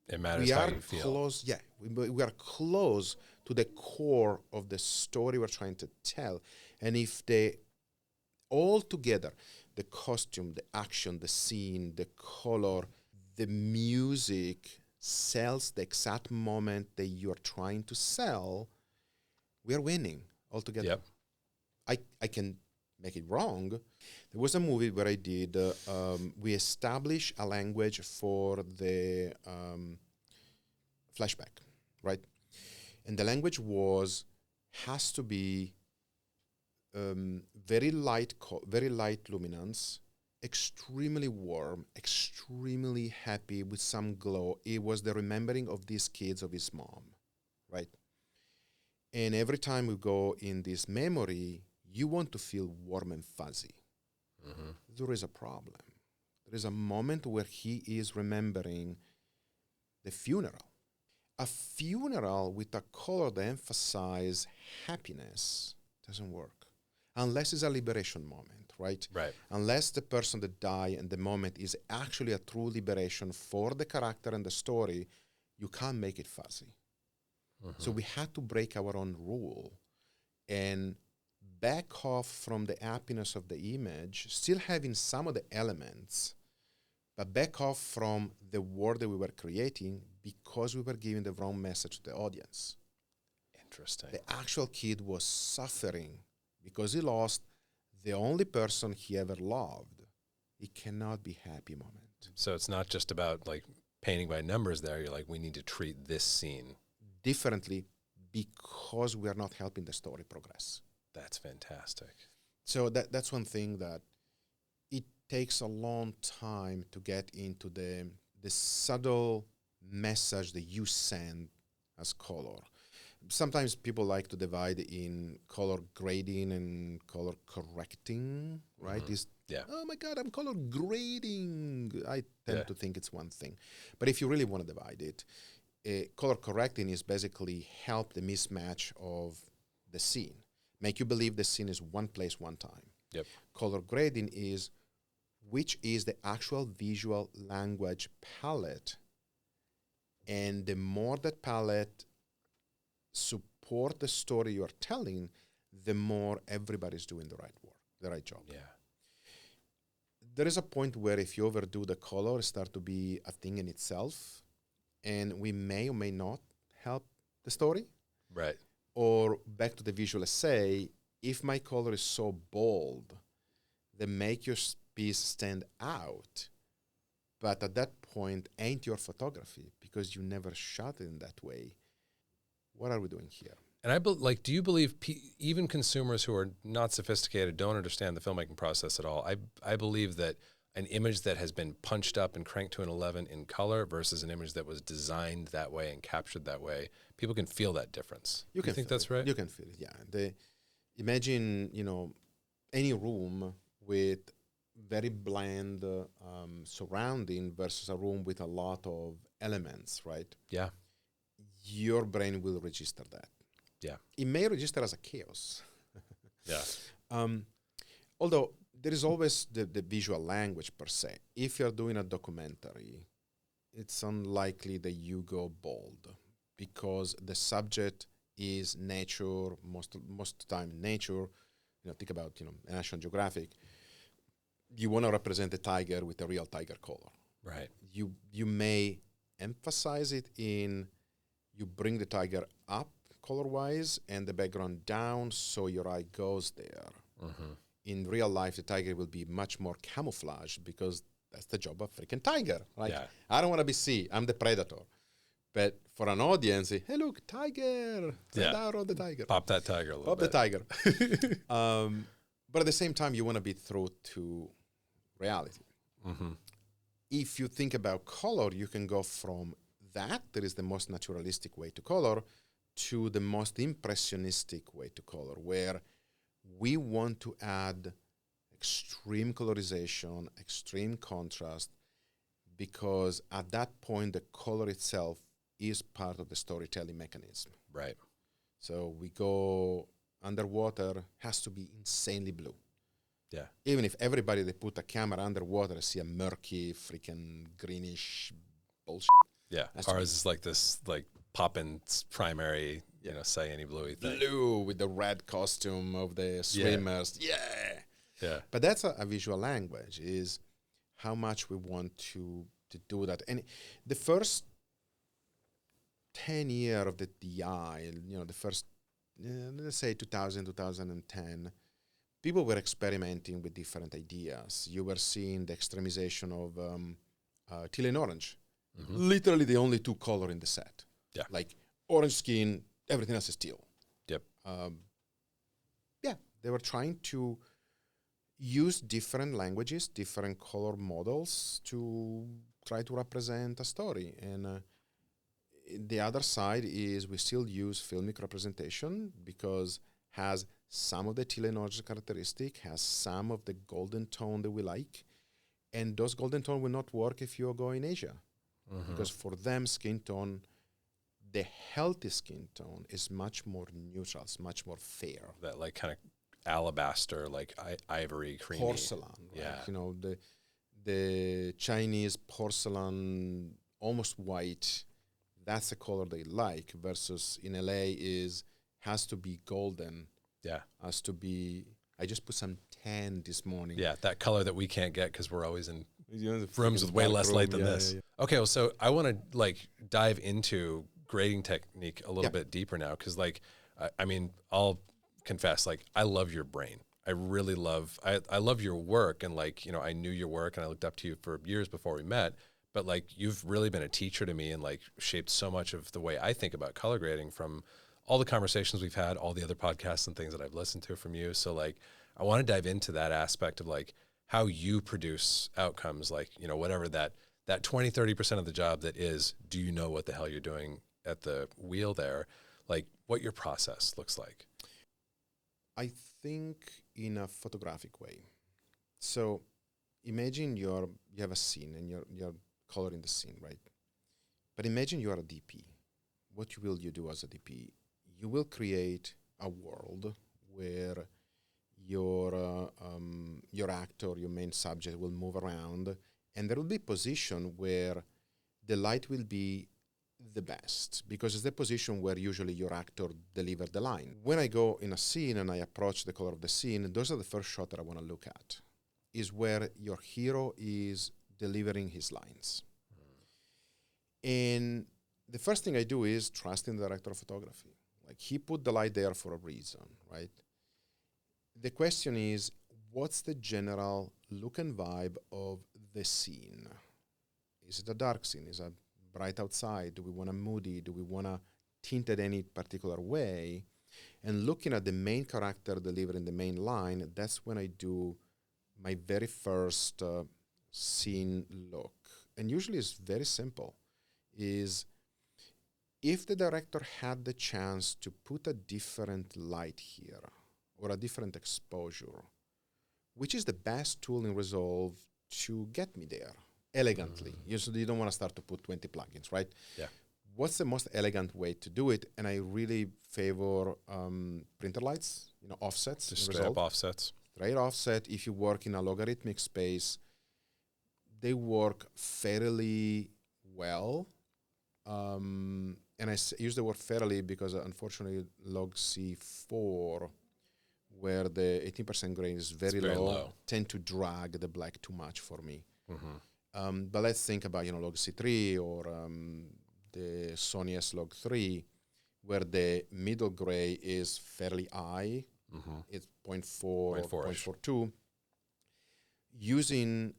It matters how you feel. Close, we are close to the core of the story we're trying to tell. And if they all together, the costume, the action, the scene, the color, the music sells the exact moment that you're trying to sell, we are winning altogether. Yep. I can make it wrong. There was a movie where I did, we established a language for the flashback, right? And the language has to be very light luminance, extremely warm, extremely happy with some glow. It was the remembering of these kids of his mom, right? And every time we go in this memory, you want to feel warm and fuzzy. Mm-hmm. There is a problem. There is a moment where he is remembering the funeral. A funeral with a color that emphasizes happiness doesn't work. Unless it's a liberation moment, right? Right. Unless the person that died and the moment is actually a true liberation for the character and the story, you can't make it fuzzy. Mm-hmm. So we had to break our own rule and back off from the happiness of the image, still having some of the elements, but back off from the world that we were creating because we were giving the wrong message to the audience. Interesting. The actual kid was suffering because he lost the only person he ever loved. It cannot be happy moment. So it's not just about like painting by numbers there. You're like, we need to treat this scene differently because we are not helping the story progress. That's fantastic. So that's one thing that it takes a long time to get into the subtle message that you send as color. Sometimes people like to divide in color grading and color correcting, right? Mm-hmm. Oh my God, I'm color grading. I tend to think it's one thing. But if you really want to divide it, color correcting is basically help the mismatch of the scene. Make you believe the scene is one place, one time. Yep. Color grading is which is the actual visual language palette. And the more that palette support the story you're telling, the more everybody's doing the right work, the right job. Yeah. There is a point where if you overdo the color, it starts to be a thing in itself, and we may or may not help the story. Right. Or back to the visual essay, if my color is so bold, then make your piece stand out. But at that point, ain't your photography because you never shot it in that way. What are we doing here? And do you believe even consumers who are not sophisticated, don't understand the filmmaking process at all? I believe that an image that has been punched up and cranked to an 11 in color versus an image that was designed that way and captured that way, people can feel that difference. You think that's right? You can feel it, yeah. Imagine, any room with very bland surrounding versus a room with a lot of elements, right? Yeah. Your brain will register that. Yeah. It may register as a chaos. Yeah. Although there is always the visual language per se. If you're doing a documentary, it's unlikely that you go bold because the subject is nature, most of the time nature. Think about, National Geographic. You want to represent the tiger with a real tiger color. Right. You may emphasize it in, you bring the tiger up color-wise and the background down so your eye goes there. Mm-hmm. In real life, the tiger will be much more camouflaged because that's the job of freaking tiger. Like, Yeah. I don't want to be seen. I'm the predator. But for an audience, hey, look, tiger. Yeah. Down on the tiger. Pop that tiger a little Pop bit. the tiger. But at the same time, you want to be true to reality. Mm-hmm. If you think about color, you can go from that is the most naturalistic way to color, to the most impressionistic way to color, where we want to add extreme colorization, extreme contrast, because at that point, the color itself is part of the storytelling mechanism. Right. So we go underwater, has to be insanely blue. Yeah. Even if everybody they put a camera underwater see a murky, freaking greenish bullshit. Yeah. Ours is like this, like poppin' primary, cyan bluey thing. Blue with the red costume of the swimmers. Yeah. But that's a visual language, is how much we want to do that. And the first 10 years of the DI, the first, let's say 2000, 2010, people were experimenting with different ideas. You were seeing the extremization of teal and orange. Mm-hmm. Literally the only two color in the set. Yeah. Like orange skin, everything else is teal. Yep. They were trying to use different languages, different color models to try to represent a story. And the other side is we still use filmic representation because has some of the teal and orange characteristic, has some of the golden tone that we like. And those golden tone will not work if you go in Asia. Mm-hmm. Because for them, skin tone, the healthy skin tone is much more neutral, it's much more fair. That like kind of alabaster, like ivory, creamy. Porcelain. Yeah. Right? The Chinese porcelain, almost white, that's the color they like, versus in LA has to be golden. Yeah. Has to be, I just put some tan this morning. Yeah, that color that we can't get because we're always in rooms with way less light than this. Yeah. Okay, well, so I want to dive into grading technique a little bit deeper now, because I mean, I'll confess, I love your brain. I really love, I love your work, and I knew your work and I looked up to you for years before we met, but you've really been a teacher to me and shaped so much of the way I think about color grading from all the conversations we've had, all the other podcasts and things that I've listened to from you. So I want to dive into that aspect of how you produce outcomes, whatever that 20, 30% of the job that is, do you know what the hell you're doing at the wheel there? What your process looks like. I think in a photographic way. So imagine you have a scene and you're coloring the scene, right? But imagine you are a DP. What will you do as a DP? You will create a world where your actor, your main subject, will move around, and there will be a position where the light will be the best, because it's the position where usually your actor deliver the line. When I go in a scene and I approach the color of the scene, those are the first shot that I want to look at, is where your hero is delivering his lines. And the first thing I do is trust in the director of photography. He put the light there for a reason, right? The question is, what's the general look and vibe of the scene? Is it a dark scene? Is it bright outside? Do we want a moody? Do we want to tint it any particular way? And looking at the main character delivering the main line, that's when I do my very first scene look. And usually it's very simple. Is if the director had the chance to put a different light here or a different exposure, which is the best tool in Resolve to get me there elegantly? You don't want to start to put 20 plugins, right? Yeah. What's the most elegant way to do it? And I really favor printer lights, offsets. Just straight up offsets. Straight offset. If you work in a logarithmic space, they work fairly well. And I use the word fairly because unfortunately log C4, where the 18% grain is very low, tend to drag the black too much for me. But let's think about, log C3 or the Sony S log 3, where the middle gray is fairly high. It's 0.4 or 0.42. Using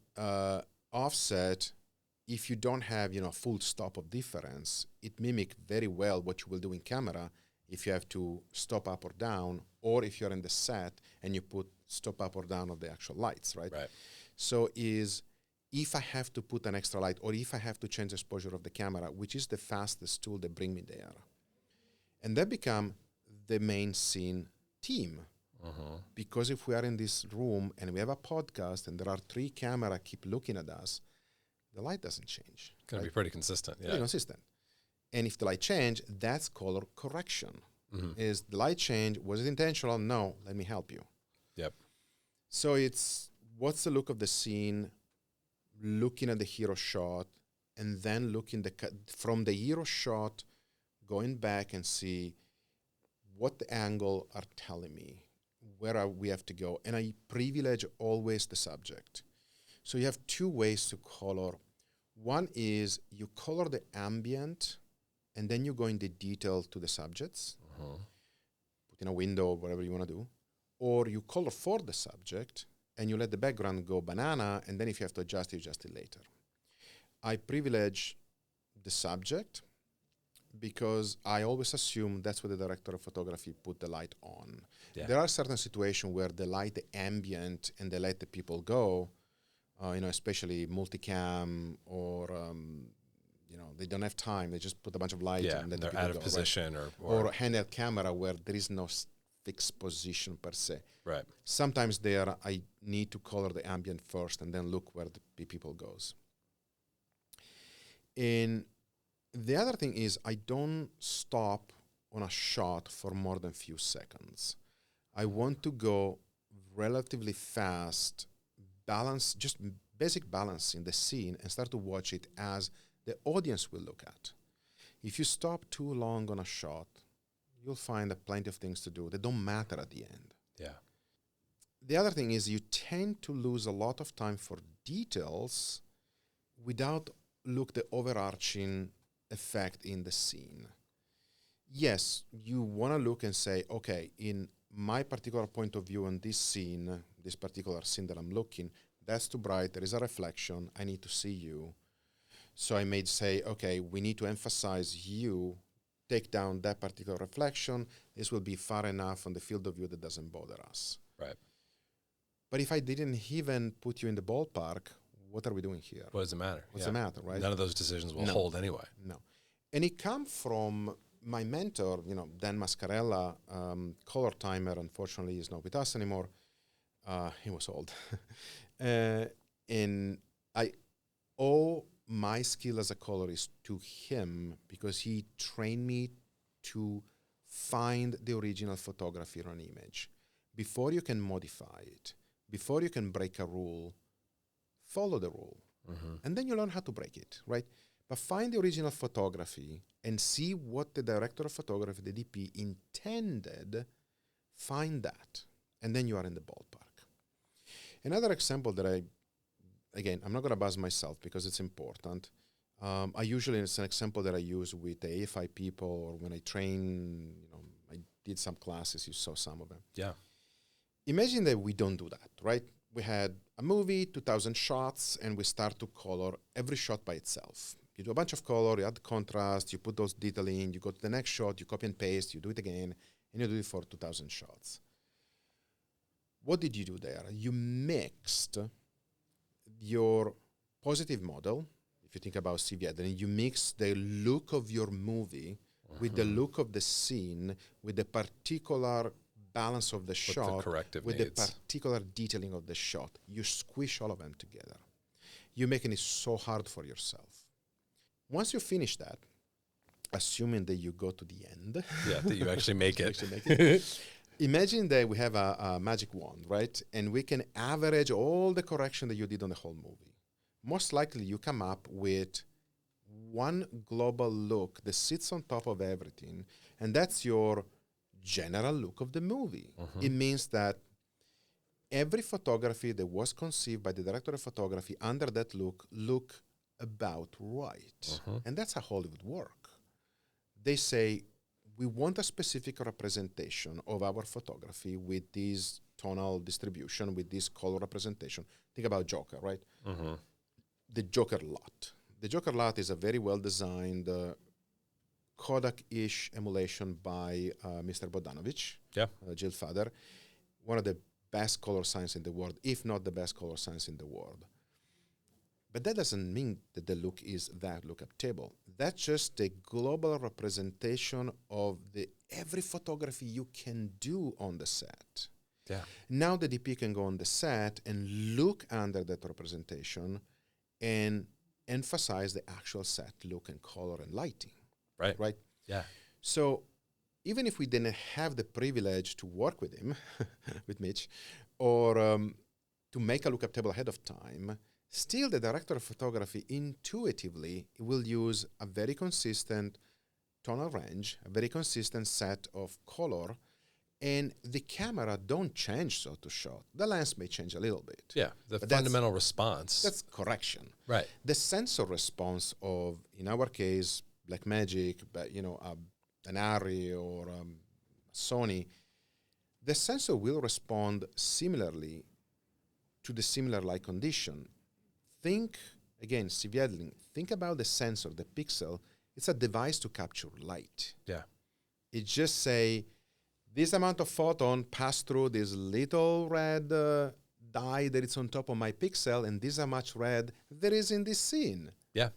offset, if you don't have, a full stop of difference, it mimics very well what you will do in camera if you have to stop up or down, or if you're in the set and you put stop up or down of the actual lights, right? So if I have to put an extra light, or if I have to change the exposure of the camera, which is the fastest tool that bring me there. And that become the main scene team. Because if we are in this room and we have a podcast and there are 3 cameras keep looking at us, the light doesn't change. It's going to be pretty consistent. Yeah. Pretty consistent. And if the light change, that's color correction. Is the light change, was it intentional? No, let me help you. Yep. So it's what's the look of the scene, looking at the hero shot, and then looking from the hero shot, going back and see what the angle are telling me, where we have to go. And I privilege always the subject. So you have 2 ways to color. One is you color the ambient, and then you go into detail to the subjects, put in a window, whatever you want to do. Or you color for the subject, and you let the background go banana, and then if you have to adjust, you adjust it later. I privilege the subject because I always assume that's where the director of photography put the light on. Yeah. There are certain situations where the light, the ambient, and they let the people go, especially multicam or, they don't have time. They just put a bunch of light and then they're out of position, right? or handheld camera where there is no fixed position per se. Right. Sometimes there I need to color the ambient first and then look where the people goes. And the other thing is I don't stop on a shot for more than few seconds. I want to go relatively fast, balance, just basic balance in the scene and start to watch it as the audience will look at. If you stop too long on a shot, you'll find plenty of things to do that don't matter at the end. Yeah. The other thing is you tend to lose a lot of time for details without the overarching effect in the scene. Yes, you want to look and say, okay, in my particular point of view on this scene, this particular scene that I'm looking, that's too bright, there is a reflection, I need to see you. So I may say, okay, we need to emphasize you, take down that particular reflection. This will be far enough on the field of view that doesn't bother us. Right. But if I didn't even put you in the ballpark, what are we doing here? What does it matter? What's the matter, right? None of those decisions will hold anyway. No. And it comes from my mentor, Dan Mascarella, color timer. Unfortunately, he's not with us anymore. He was old. And I owe my skill as a colorist to him because he trained me to find the original photography on an image. Before you can modify it, before you can break a rule, follow the rule. And then you learn how to break it, right? But find the original photography and see what the director of photography, the DP, intended. Find that. And then you are in the ballpark. Another example that again, I'm not going to buzz myself because it's important. It's an example that I use with the AFI people or when I train, I did some classes, you saw some of them. Yeah. Imagine that we don't do that, right? We had a movie, 2,000 shots, and we start to color every shot by itself. You do a bunch of color, you add contrast, you put those detail in, you go to the next shot, you copy and paste, you do it again, and you do it for 2,000 shots. What did you do there? You mixed your positive model, if you think about Steve Yedlin, you mix the look of your movie with the look of the scene, with the particular balance of the shot, with the particular detailing of the shot. You squish all of them together. You're making it so hard for yourself. Once you finish that, assuming that you go to the end. Yeah, that you actually make it. Imagine that we have a magic wand, right? And we can average all the correction that you did on the whole movie. Most likely you come up with one global look that sits on top of everything, and that's your general look of the movie. It means that every photography that was conceived by the director of photography under that look about right. And that's how Hollywood work. They say, we want a specific representation of our photography with this tonal distribution, with this color representation. Think about Joker, right? The Joker LUT. The Joker LUT is a very well-designed Kodak-ish emulation by Mr. Bogdanovich, Jill Fader, one of the best color science in the world, if not the best color science in the world. But that doesn't mean that the look is that lookup table. That's just a global representation of the every photography you can do on the set. Yeah. Now the DP can go on the set and look under that representation and emphasize the actual set look and color and lighting. Right. Right? Yeah. So even if we didn't have the privilege to work with him, with Mitch, or to make a lookup table ahead of time, still the director of photography intuitively will use a very consistent tonal range, a very consistent set of color, and the camera don't change shot to shot. The lens may change a little bit. Yeah, the fundamental response. That's correction. Right. The sensor response of, in our case, Blackmagic, but an Arri or Sony, the sensor will respond similarly to the similar light condition. Think, again, Steve Yedlin, think about the sensor, the pixel. It's a device to capture light. Yeah. It just say, this amount of photon passed through this little red dye that is on top of my pixel, and this is how much red there is in this scene. Yeah.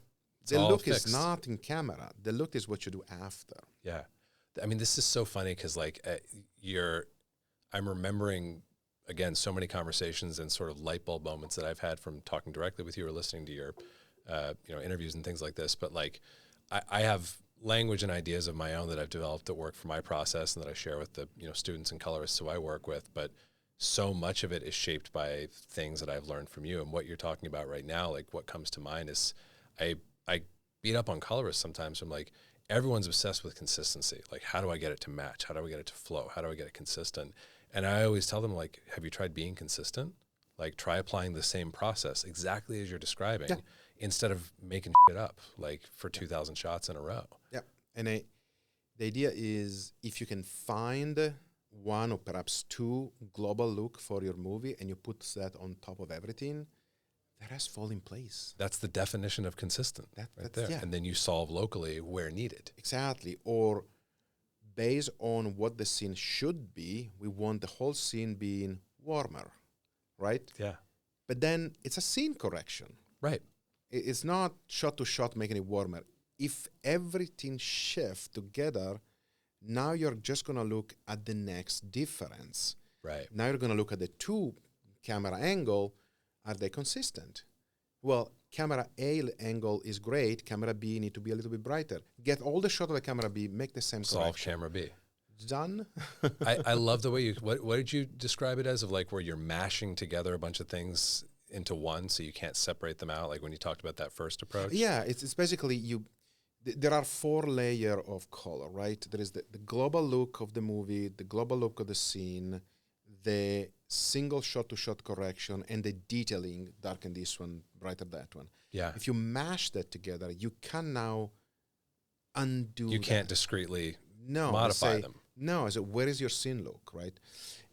The look is not in camera. The look is what you do after. Yeah. I mean, this is so funny because I'm remembering, again, so many conversations and sort of light bulb moments that I've had from talking directly with you or listening to your, interviews and things like this. But like, I have language and ideas of my own that I've developed that work for my process and that I share with the, students and colorists who I work with. But so much of it is shaped by things that I've learned from you. And what you're talking about right now, like what comes to mind is I beat up on colorists sometimes. I'm like, everyone's obsessed with consistency. Like, how do I get it to match? How do I get it to flow? How do I get it consistent? And I always tell them, like, have you tried being consistent? Like, try applying the same process exactly as you're describing instead of making shit up, like, for 2,000 shots in a row. Yeah. And the idea is if you can find one or perhaps two global look for your movie and you put that on top of everything, the rest fall in place. That's the definition of consistent right there. Yeah. And then you solve locally where needed. Exactly. Or based on what the scene should be, we want the whole scene being warmer, right? Yeah. But then it's a scene correction. Right. It's not shot to shot making it warmer. If everything shifts together, now you're just going to look at the next difference. Right. Now you're going to look at the two camera angle. Are they consistent? Well, camera A angle is great. Camera B need to be a little bit brighter. Get all the shot of the camera B, make the same Solve correction. camera B. Done. I love the way you, what did you describe it as, of like where you're mashing together a bunch of things into one so you can't separate them out, like when you talked about that first approach? Yeah, it's basically there are 4 layers of color, right? There is the global look of the movie, the global look of the scene, the single shot-to-shot correction, and the detailing, darken this one, brighter that one. Yeah. If you mash that together, you can now undo You can't discreetly no, modify them. No, I said, where is your scene look, right?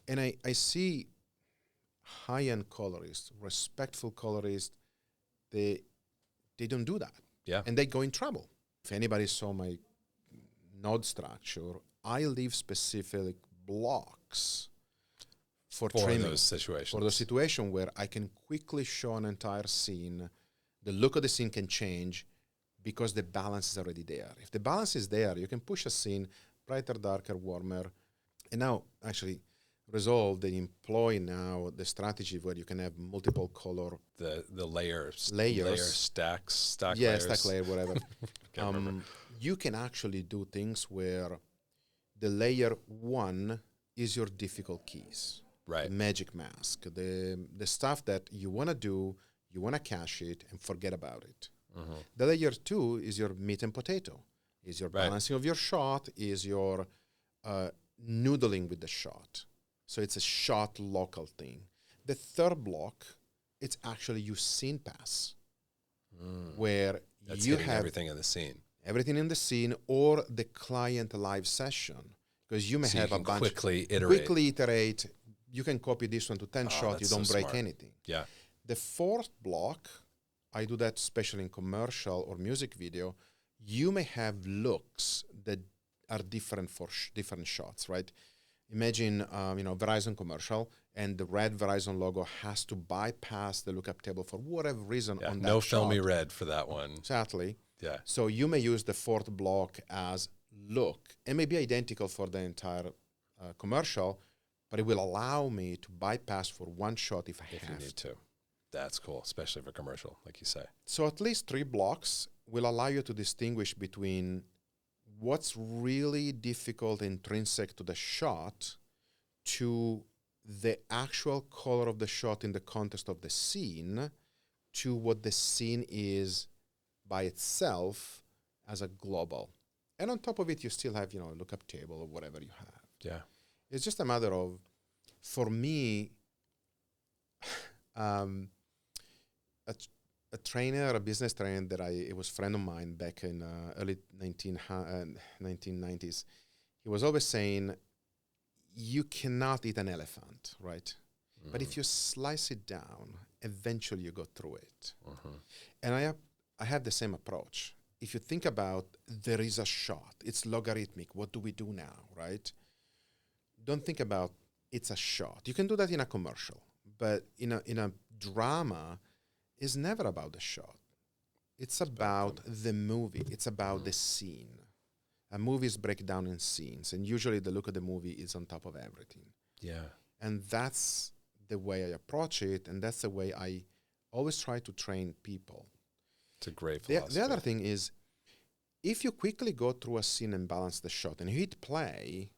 And I see high-end colorists, respectful colorists, they don't do that. Yeah. And they go in trouble. If anybody saw my node structure, I leave specific blocks for trimming. Those situations. For the situation where I can quickly show an entire scene, the look of the scene can change because the balance is already there. If the balance is there, you can push a scene brighter, darker, warmer. And now, actually, Resolve, they employ now the strategy where you can have multiple color. The layers. Stacks, stack yeah, layers. stack layer, whatever. You can actually do things where the layer 1 is your difficult keys. Right. The magic mask, the stuff that you want to do, you want to cache it and forget about it. The layer 2 is your meat and potato, is your balancing of your shot, is your noodling with the shot. So it's a shot local thing. The third block, it's actually your scene pass, where That's you hitting have everything in the scene. everything in the scene or the client live session, because you may So have you a can bunch quickly iterate. You can copy this one to 10 shots. You that's don't so break smart. anything. Yeah. The fourth block, I do that especially in commercial or music video. You may have looks that are different for different shots, right? Imagine, Verizon commercial, and the red Verizon logo has to bypass the lookup table for whatever reason on that No shot. filmy red for that one. Exactly. Yeah. So you may use the fourth block as look. It may be identical for the entire commercial, but it will allow me to bypass for one shot if you need to. That's cool, especially for commercial, like you say. So at least 3 blocks will allow you to distinguish between what's really difficult intrinsic to the shot to the actual color of the shot in the context of the scene to what the scene is by itself as a global. And on top of it, you still have, a lookup table or whatever you have. Yeah. It's just a matter of, for me, a trainer, a business trainer that it was a friend of mine back in early 1990s. He was always saying, you cannot eat an elephant, right? But if you slice it down, eventually you go through it. And I have the same approach. If you think about, there is a shot, it's logarithmic, what do we do now, right? Don't think about it's a shot. You can do that in a commercial, but in a drama, it's never about the shot. It's about the movie. It's about the scene. A movie is break down in scenes, and usually the look of the movie is on top of everything. Yeah. And that's the way I approach it, and that's the way I always try to train people. It's a great philosophy. The other thing is, if you quickly go through a scene and balance the shot, and you hit play,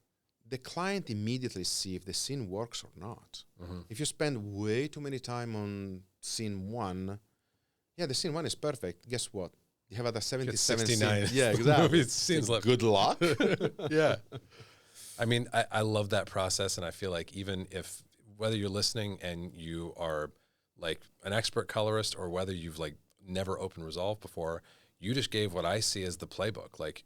the client immediately see if the scene works or not. If you spend way too many time on scene 1, the scene 1 is perfect. Guess what? You have other 77 69 scenes. Yeah, exactly. Scenes left. Good luck. Yeah. I mean, I love that process, and I feel like even if, whether you're listening and you are like an expert colorist or whether you've like never opened Resolve before, you just gave what I see as the playbook. Like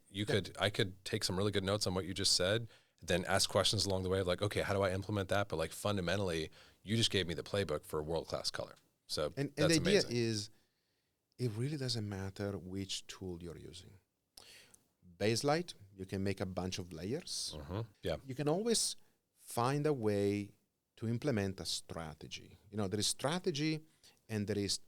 I could take some really good notes on what you just said, then ask questions along the way of like, okay, how do I implement that? But like fundamentally, you just gave me the playbook for world-class color. So and that's the idea amazing. is, it really doesn't matter which tool you're using. Baselight, you can make a bunch of layers. Yeah. You can always find a way to implement a strategy. There is strategy and there is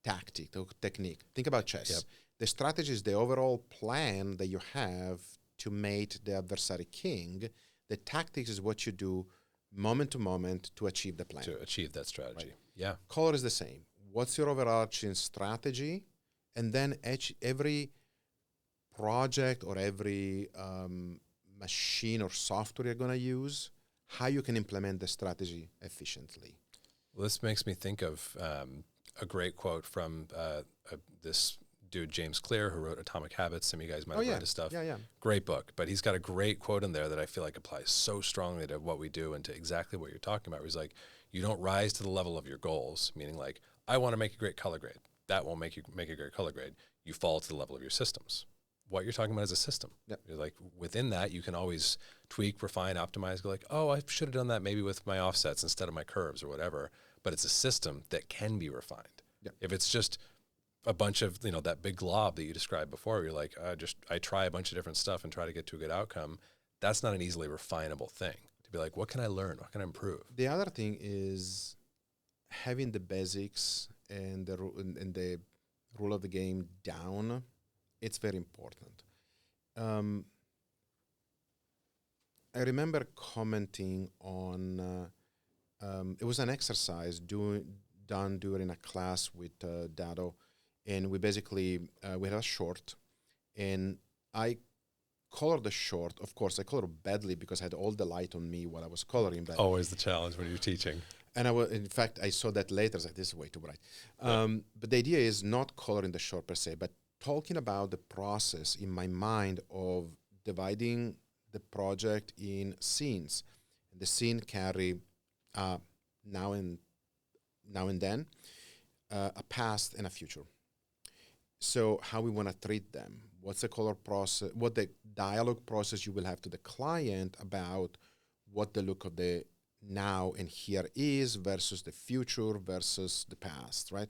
tactic or technique. Think about chess. Yep. The strategy is the overall plan that you have to mate the adversary king. The tactics is what you do moment to moment to achieve the plan. To achieve that strategy. Right. Yeah. Color is the same. What's your overarching strategy? And then every project or every machine or software you're going to use, how you can implement the strategy efficiently. Well, this makes me think of a great quote from this dude, James Clear, who wrote Atomic Habits. Some of you guys might have read his stuff. Yeah. Great book. But he's got a great quote in there that I feel like applies so strongly to what we do and to exactly what you're talking about. He's like, you don't rise to the level of your goals, meaning like, I want to make a great color grade. That won't make you make a great color grade. You fall to the level of your systems. What you're talking about is a system. Yep. You're like, within that, you can always tweak, refine, optimize, go like, oh, I should have done that maybe with my offsets instead of my curves or whatever. But it's a system that can be refined. Yep. If it's just a bunch of, that big glob that you described before, where you're like, I try a bunch of different stuff and try to get to a good outcome, that's not an easily refinable thing. To be like, what can I learn? What can I improve? The other thing is having the basics and the rule of the game down. It's very important. I remember commenting on, it was an exercise done during a class with Dado, and we basically, we had a short, and I colored the short. Of course, I colored badly because I had all the light on me while I was coloring. But Always the challenge when you're teaching. And in fact, I saw that later. I was like, this is way too bright. But the idea is not coloring the shot per se, but talking about the process in my mind of dividing the project in scenes. The scene carry now and then a past and a future. So how we want to treat them, what's the color process, what the dialogue process you will have to the client about what the look of the now and here is versus the future versus the past, right?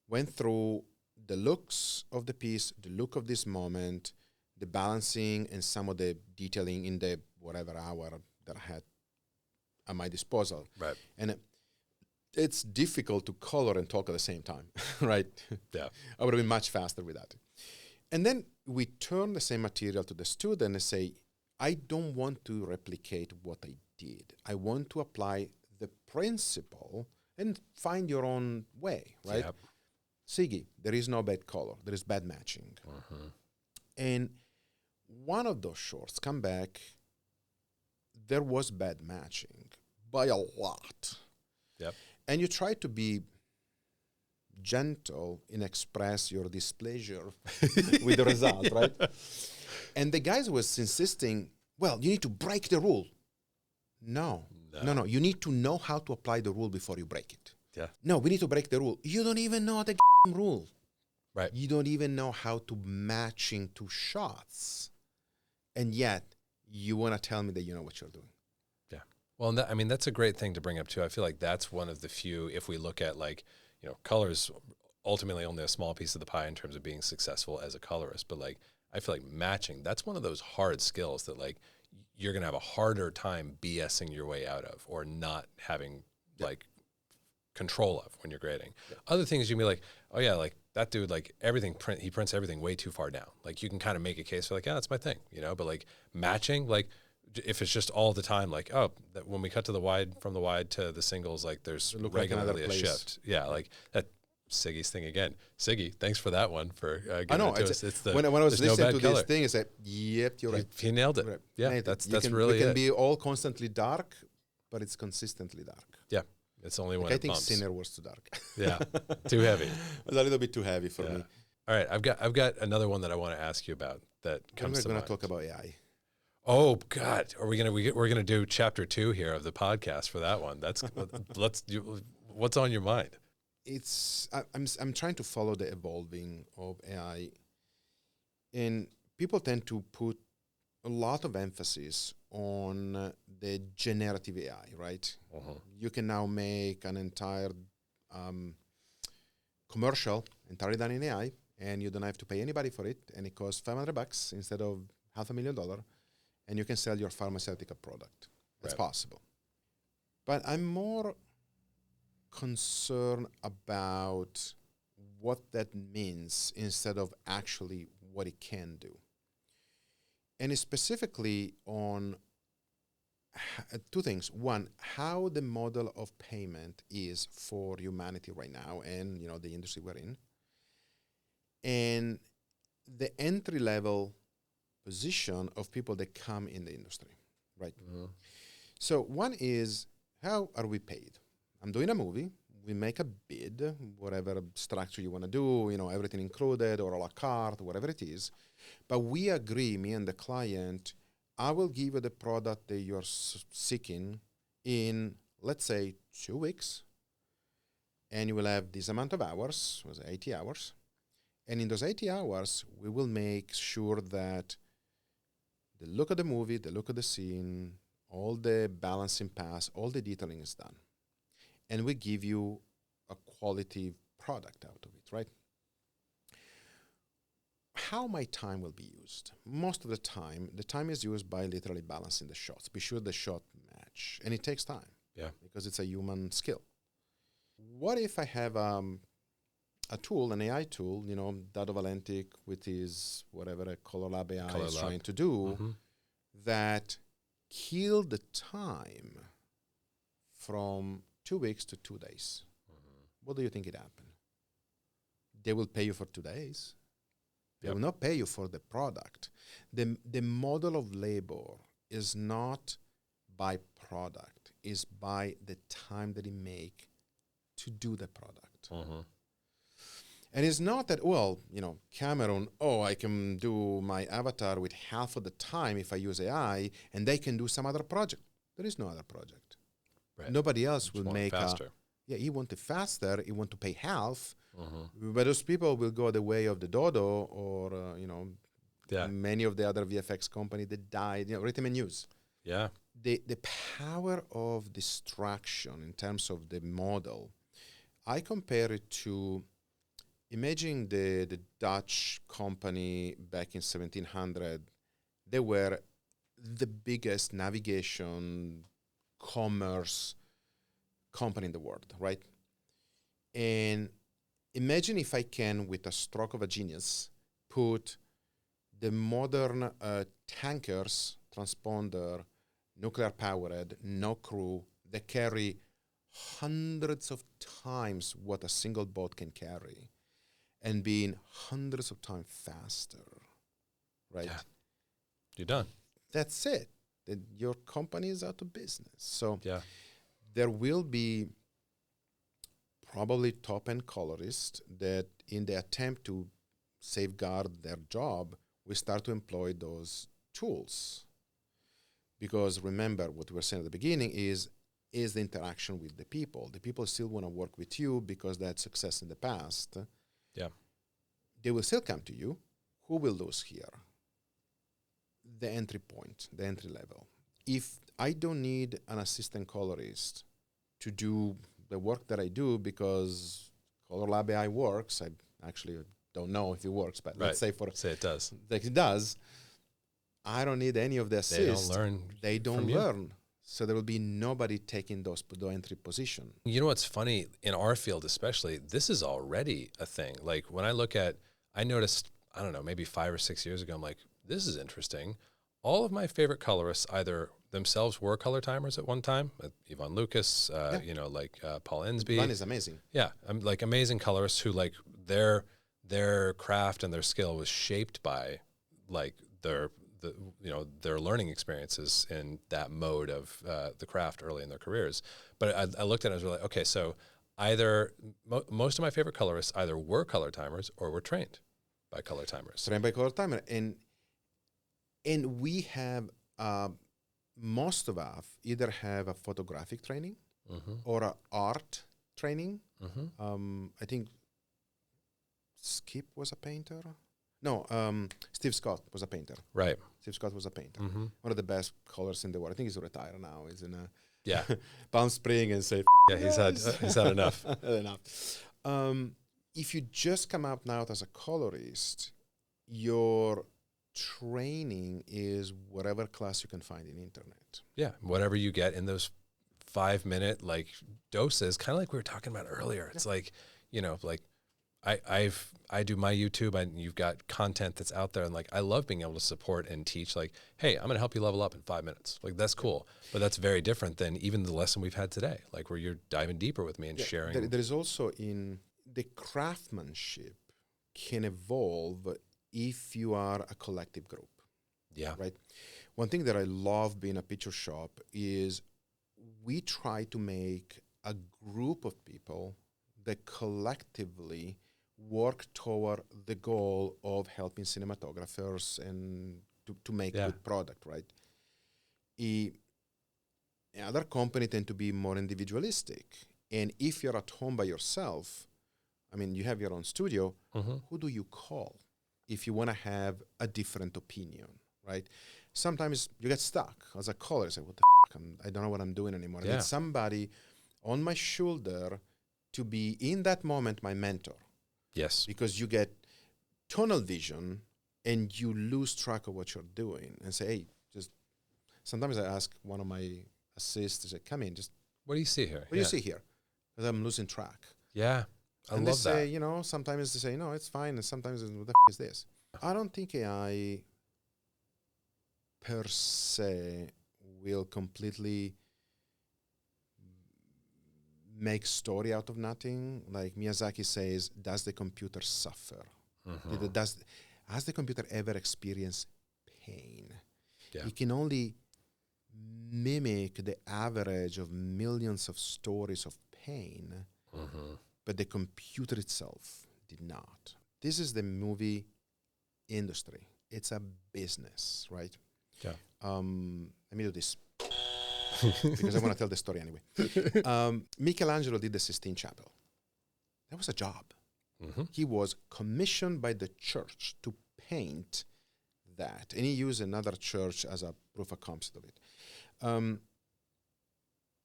Went through the looks of the piece, the look of this moment, the balancing and some of the detailing in the whatever hour that I had at my disposal. Right. And it's difficult to color and talk at the same time, right? Yeah. I would have been much faster with that. And then we turn the same material to the student and say, I don't want to replicate what I did. I want to apply the principle and find your own way, right? Yep. Siggy, there is no bad color. There is bad matching. And one of those shorts come back, there was bad matching by a lot. Yep. And you try to be gentle and express your displeasure with the result, right? And the guys was insisting, well, you need to break the rule. No. You need to know how to apply the rule before you break it. Yeah. No, we need to break the rule. You don't even know the rule. Right. You don't even know how to matching two shots. And yet, you want to tell me that you know what you're doing. Yeah. Well, and I mean, that's a great thing to bring up, too. I feel like that's one of the few, if we look at, like, you know, colors ultimately only a small piece of the pie in terms of being successful as a colorist. But, like, I feel like matching, that's one of those hard skills that, like, you're going to have a harder time BSing your way out of or not having, like, control of when you're grading. Other things you can be like, oh yeah, like that dude, like he prints everything way too far down. Like you can kind of make a case for like, yeah, that's my thing, you know, but like matching, like if it's just all the time, like, oh, that when we cut to the wide, from the wide to the singles, like there's regularly a shift. Yeah. Like that Siggy's thing again. Siggy, thanks for that one for giving it to us. It's the, when I was listening to color. This thing, I said, yep, you're right. He nailed it. Right. Yeah. That's really it. It can it. be all constantly dark, but it's consistently dark. Yeah. It's only when I it think bumps. Sinner was too dark. Yeah, too heavy. It was a little bit too heavy for me. All right, I've got another one that I want to ask you about that comes to mind. We're going to talk about AI. Oh God, are we we're gonna do chapter 2 here of the podcast for that one? That's what's on your mind? I'm trying to follow the evolving of AI, and people tend to put a lot of emphasis on the generative AI, right? You can now make an entire commercial entirely done in AI, and you don't have to pay anybody for it, and it costs $500 instead of $500,000, and you can sell your pharmaceutical product. It's possible. But I'm more concerned about what that means instead of actually what it can do. And it's specifically on two things. One, how the model of payment is for humanity right now and, you know, the industry we're in. And the entry-level position of people that come in the industry, right? So one is, how are we paid? I'm doing a movie. We make a bid, whatever structure you want to do, you know, everything included or a la carte, whatever it is. But we agree, me and the client, I will give you the product that you're seeking in, let's say, 2 weeks. And you will have this amount of hours, was 80 hours. And in those 80 hours, we will make sure that the look of the movie, the look of the scene, all the balancing pass, all the detailing is done. And we give you a quality product out of it, right? How my time will be used? Most of the time is used by literally balancing the shots. Be sure the shot match. And it takes time. Yeah. Because it's a human skill. What if I have a tool, an AI tool, you know, Dado Valentic with his whatever a Color Lab AI is trying to do, that kill the time from 2 weeks to 2 days? What do you think it happened? They will pay you for 2 days. They will not pay you for the product. The model of labor is not by product. is by the time that he make to do the product. And it's not that, well, Cameron, I can do my avatar with half of the time if I use AI, and they can do some other project. There is no other project. Right. Nobody else will make faster. he want it faster. He want to pay half. But those people will go the way of the Dodo or, many of the other VFX company that died, Rhythm and News. Yeah. The power of distraction in terms of the model, I compare it to, imagine the Dutch company back in 1700. They were the biggest navigation, commerce company in the world, right? And imagine if I can, with a stroke of a genius, put the modern tankers, transponder, nuclear-powered, no crew, that carry hundreds of times what a single boat can carry, and being hundreds of times faster, right? Yeah. You're done. That's it. Then your company is out of business. So Yeah. there will be probably top-end colorists that, in the attempt to safeguard their job, will start to employ those tools. Because remember, what we were saying at the beginning is the interaction with the people. The people still want to work with you because they had success in the past. Yeah. They will still come to you. Who will lose here? The entry point, the entry level. If I don't need an assistant colorist to do the work that I do because Color Lab AI works, I actually don't know if it works, but let's say it does. That it does, I don't need any of the assist. They don't learn. So there will be nobody taking the entry position. You know what's funny? In our field especially, this is already a thing. Like when I noticed, I don't know, maybe 5 or 6 years ago, I'm like, this is interesting. All of my favorite colorists either themselves were color timers at one time, Yvonne Lucas, Paul Ensby. Yvonne is amazing. Yeah, like amazing colorists who like their craft and their skill was shaped by like their learning experiences in that mode of the craft early in their careers. But I looked at it and I was like, okay, so either most of my favorite colorists either were color timers or were trained by color timers. Trained by color timer. And we have, most of us either have a photographic training or an art training. I think Skip was a painter. No, Steve Scott was a painter. Right. Steve Scott was a painter. One of the best colors in the world. I think he's retired now. He's in Palm Spring and say, he's had enough. enough. If you just come out now as a colorist, your training is whatever class you can find in internet. Yeah, whatever you get in those 5-minute like doses, kind of like we were talking about earlier. It's like, like I do my YouTube and you've got content that's out there, and like I love being able to support and teach like, hey, I'm going to help you level up in 5 minutes. Like that's cool. But that's very different than even the lesson we've had today, like where you're diving deeper with me and sharing. There is also in the craftsmanship can evolve if you are a collective group. Yeah. Right. One thing that I love being a picture shop is we try to make a group of people that collectively work toward the goal of helping cinematographers and to make good product, right? Other companies tend to be more individualistic. And if you're at home by yourself, I mean, you have your own studio, who do you call if you want to have a different opinion, right? Sometimes you get stuck as a caller. Say, what the f***? I don't know what I'm doing anymore. I need somebody on my shoulder to be, in that moment, my mentor. Yes. Because you get tunnel vision and you lose track of what you're doing. And say, hey, just... Sometimes I ask one of my assists to say, come in, just... What do you see here? What do you see here? Because I'm losing track. Yeah. I love that. They say, sometimes they say, no, it's fine. And sometimes, what the f*** is this? I don't think AI per se will completely make story out of nothing. Like Miyazaki says, does the computer suffer? Has the computer ever experienced pain? Yeah. It can only mimic the average of millions of stories of pain, but the computer itself did not. This is the movie industry. It's a business, right? Yeah. Let me do this because I want to tell the story anyway. Michelangelo did the Sistine Chapel. That was a job. He was commissioned by the church to paint that, and he used another church as a proof of concept of it.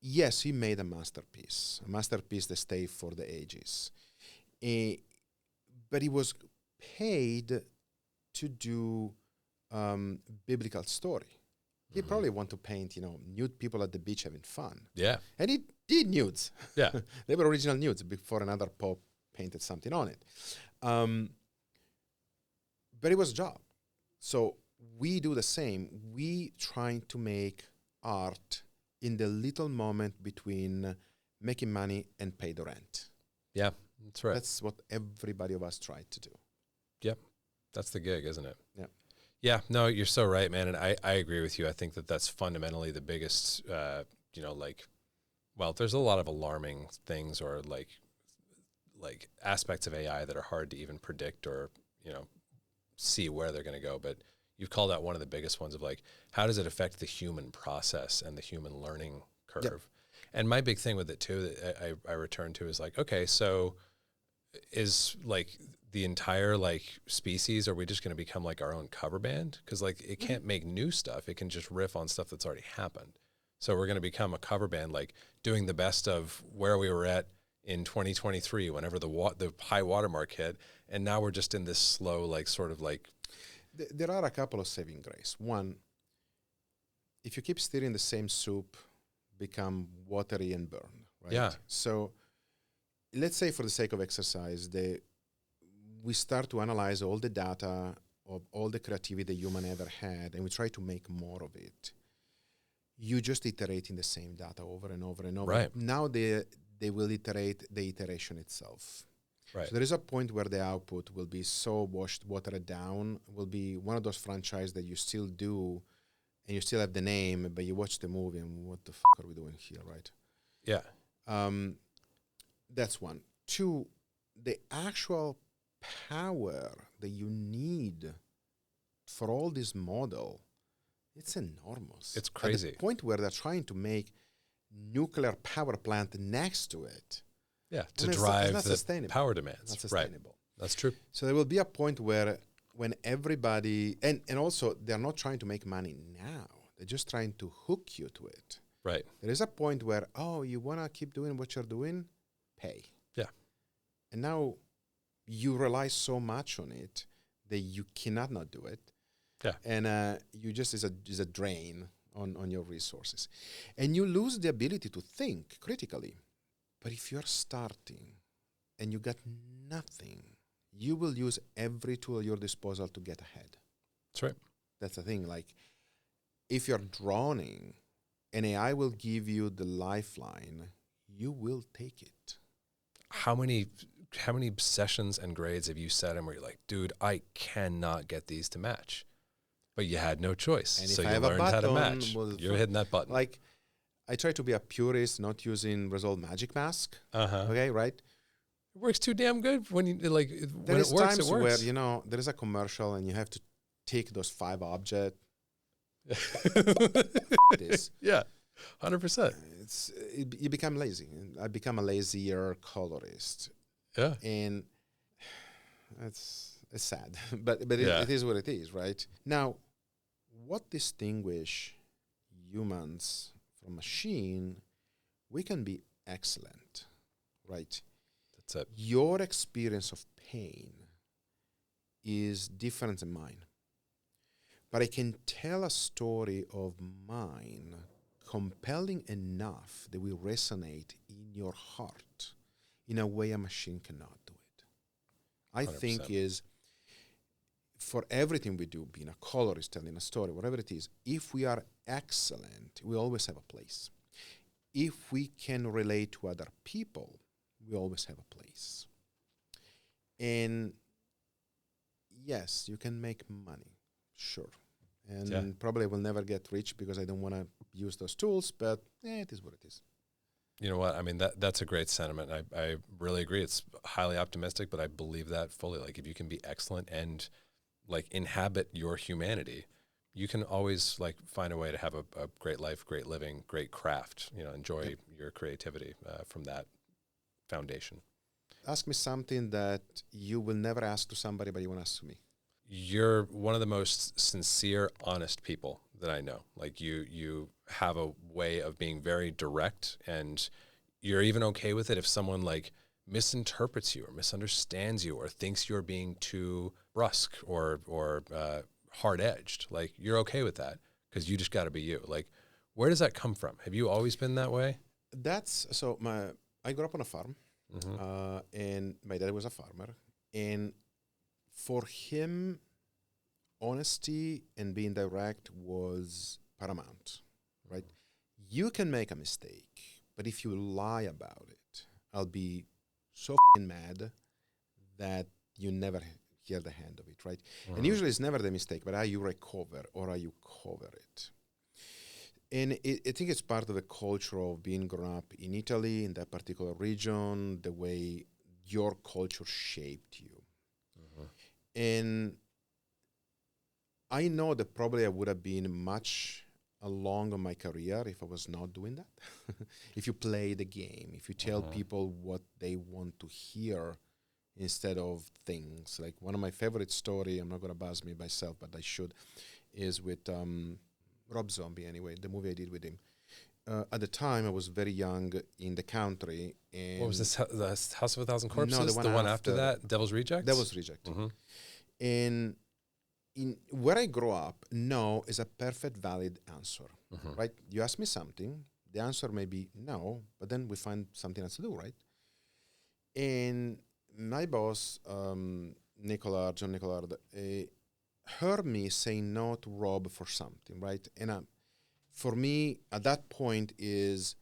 Yes, he made a masterpiece that stayed for the ages. But he was paid to do biblical story. He probably want to paint, nude people at the beach having fun. Yeah. And he did nudes. Yeah. They were original nudes before another pope painted something on it. But it was a job. So we do the same. We trying to make art in the little moment between making money and pay the rent. Yeah, that's right. That's what everybody of us tried to do. Yep. That's the gig, isn't it? Yeah. Yeah, no, you're so right, man. And I agree with you. I think that that's fundamentally the biggest, there's a lot of alarming things or like aspects of AI that are hard to even predict or, see where they're going to go. But you've called out one of the biggest ones of like, how does it affect the human process and the human learning curve? Yep. And my big thing with it too, that I return to is like, okay, so is like the entire like species, are we just going to become like our own cover band? Because like it can't make new stuff. It can just riff on stuff that's already happened. So we're going to become a cover band, like doing the best of where we were at in 2023, whenever the high watermark hit. And now we're just in this slow, like sort of like. There are a couple of saving grace. One, if you keep stirring the same soup, become watery and burn, right? Yeah. So let's say for the sake of exercise, we start to analyze all the data of all the creativity the human ever had, and we try to make more of it. You just iterate in the same data over and over and over. Right. Now they will iterate the iteration itself. Right. So there is a point where the output will be so watered down, will be one of those franchises that you still do, and you still have the name, but you watch the movie and what the fuck are we doing here, right? Yeah. That's one. Two, the actual power that you need for all this model, it's enormous. It's crazy. At the point where they're trying to make nuclear power plant next to it. Yeah, to drive the power demands. Not sustainable. Right. That's true. So there will be a point where when everybody, and also they're not trying to make money now. They're just trying to hook you to it. Right. There is a point where, you want to keep doing what you're doing? Pay. Yeah. And now you rely so much on it that you cannot not do it. Yeah. And you just is a drain on your resources. And you lose the ability to think critically. But if you're starting and you got nothing, you will use every tool at your disposal to get ahead. That's right. That's the thing. Like, if you're drowning, and AI will give you the lifeline, you will take it. How many sessions and grades have you set in where you're like, dude, I cannot get these to match? But you had no choice. And so if you I have learned a how to button, match. You're hitting that button. Like, I try to be a purist, not using Resolve Magic Mask. Okay, right? It works too damn good when you like. There when is it works, times it works. where there is a commercial and you have to take those 5 objects. This. Yeah, 100%. You become lazy. I become a lazier colorist. Yeah, and it's sad, but it is what it is, right? Now, what distinguish humans from machine? We can be excellent, right? that's it. Your experience of pain is different than mine. But I can tell a story of mine compelling enough that will resonate in your heart in a way a machine cannot do it. I 100%. think is for everything we do, being a colorist, telling a story, whatever it is, if we are excellent, we always have a place. If we can relate to other people, we always have a place. And yes, you can make money, sure. And probably will never get rich because I don't want to use those tools, but it is what it is. You know what? I mean, that's a great sentiment. I really agree. It's highly optimistic, but I believe that fully. Like, if you can be excellent and like inhabit your humanity, you can always like find a way to have a great life, great living, great craft, you know, enjoy your creativity from that foundation. Ask me something that you will never ask to somebody, but you want to ask to me. You're one of the most sincere, honest people that I know. Like you have a way of being very direct, and you're even okay with it if someone like misinterprets you or misunderstands you or thinks you're being too brusque or hard-edged. Like, you're okay with that because you just got to be you. Like, where does that come from? Have you always been that way? I grew up on a farm, and my dad was a farmer, and for him, honesty and being direct was paramount, right? You can make a mistake, but if you lie about it, I'll be so mad that you never hear the hand of it, right? And usually it's never the mistake, but how you recover or how you cover it. And I think it's part of the culture of being grown up in Italy, in that particular region, the way your culture shaped you. And I know that probably I would have been much along in my career if I was not doing that. If you play the game, if you tell people what they want to hear instead of things. Like, one of my favorite story, I'm not going to buzz me myself, but I should, is with Rob Zombie anyway, the movie I did with him. At the time, I was very young in the country. And what was this? The House of a Thousand Corpses? No, the one after that? Devil's Rejects? Devil's Reject. And in where I grew up, no is a perfect valid answer, right? You ask me something, the answer may be no, but then we find something else to do, right? And my boss, John Nicolard, heard me saying no to Rob for something, right? And for me, at that point is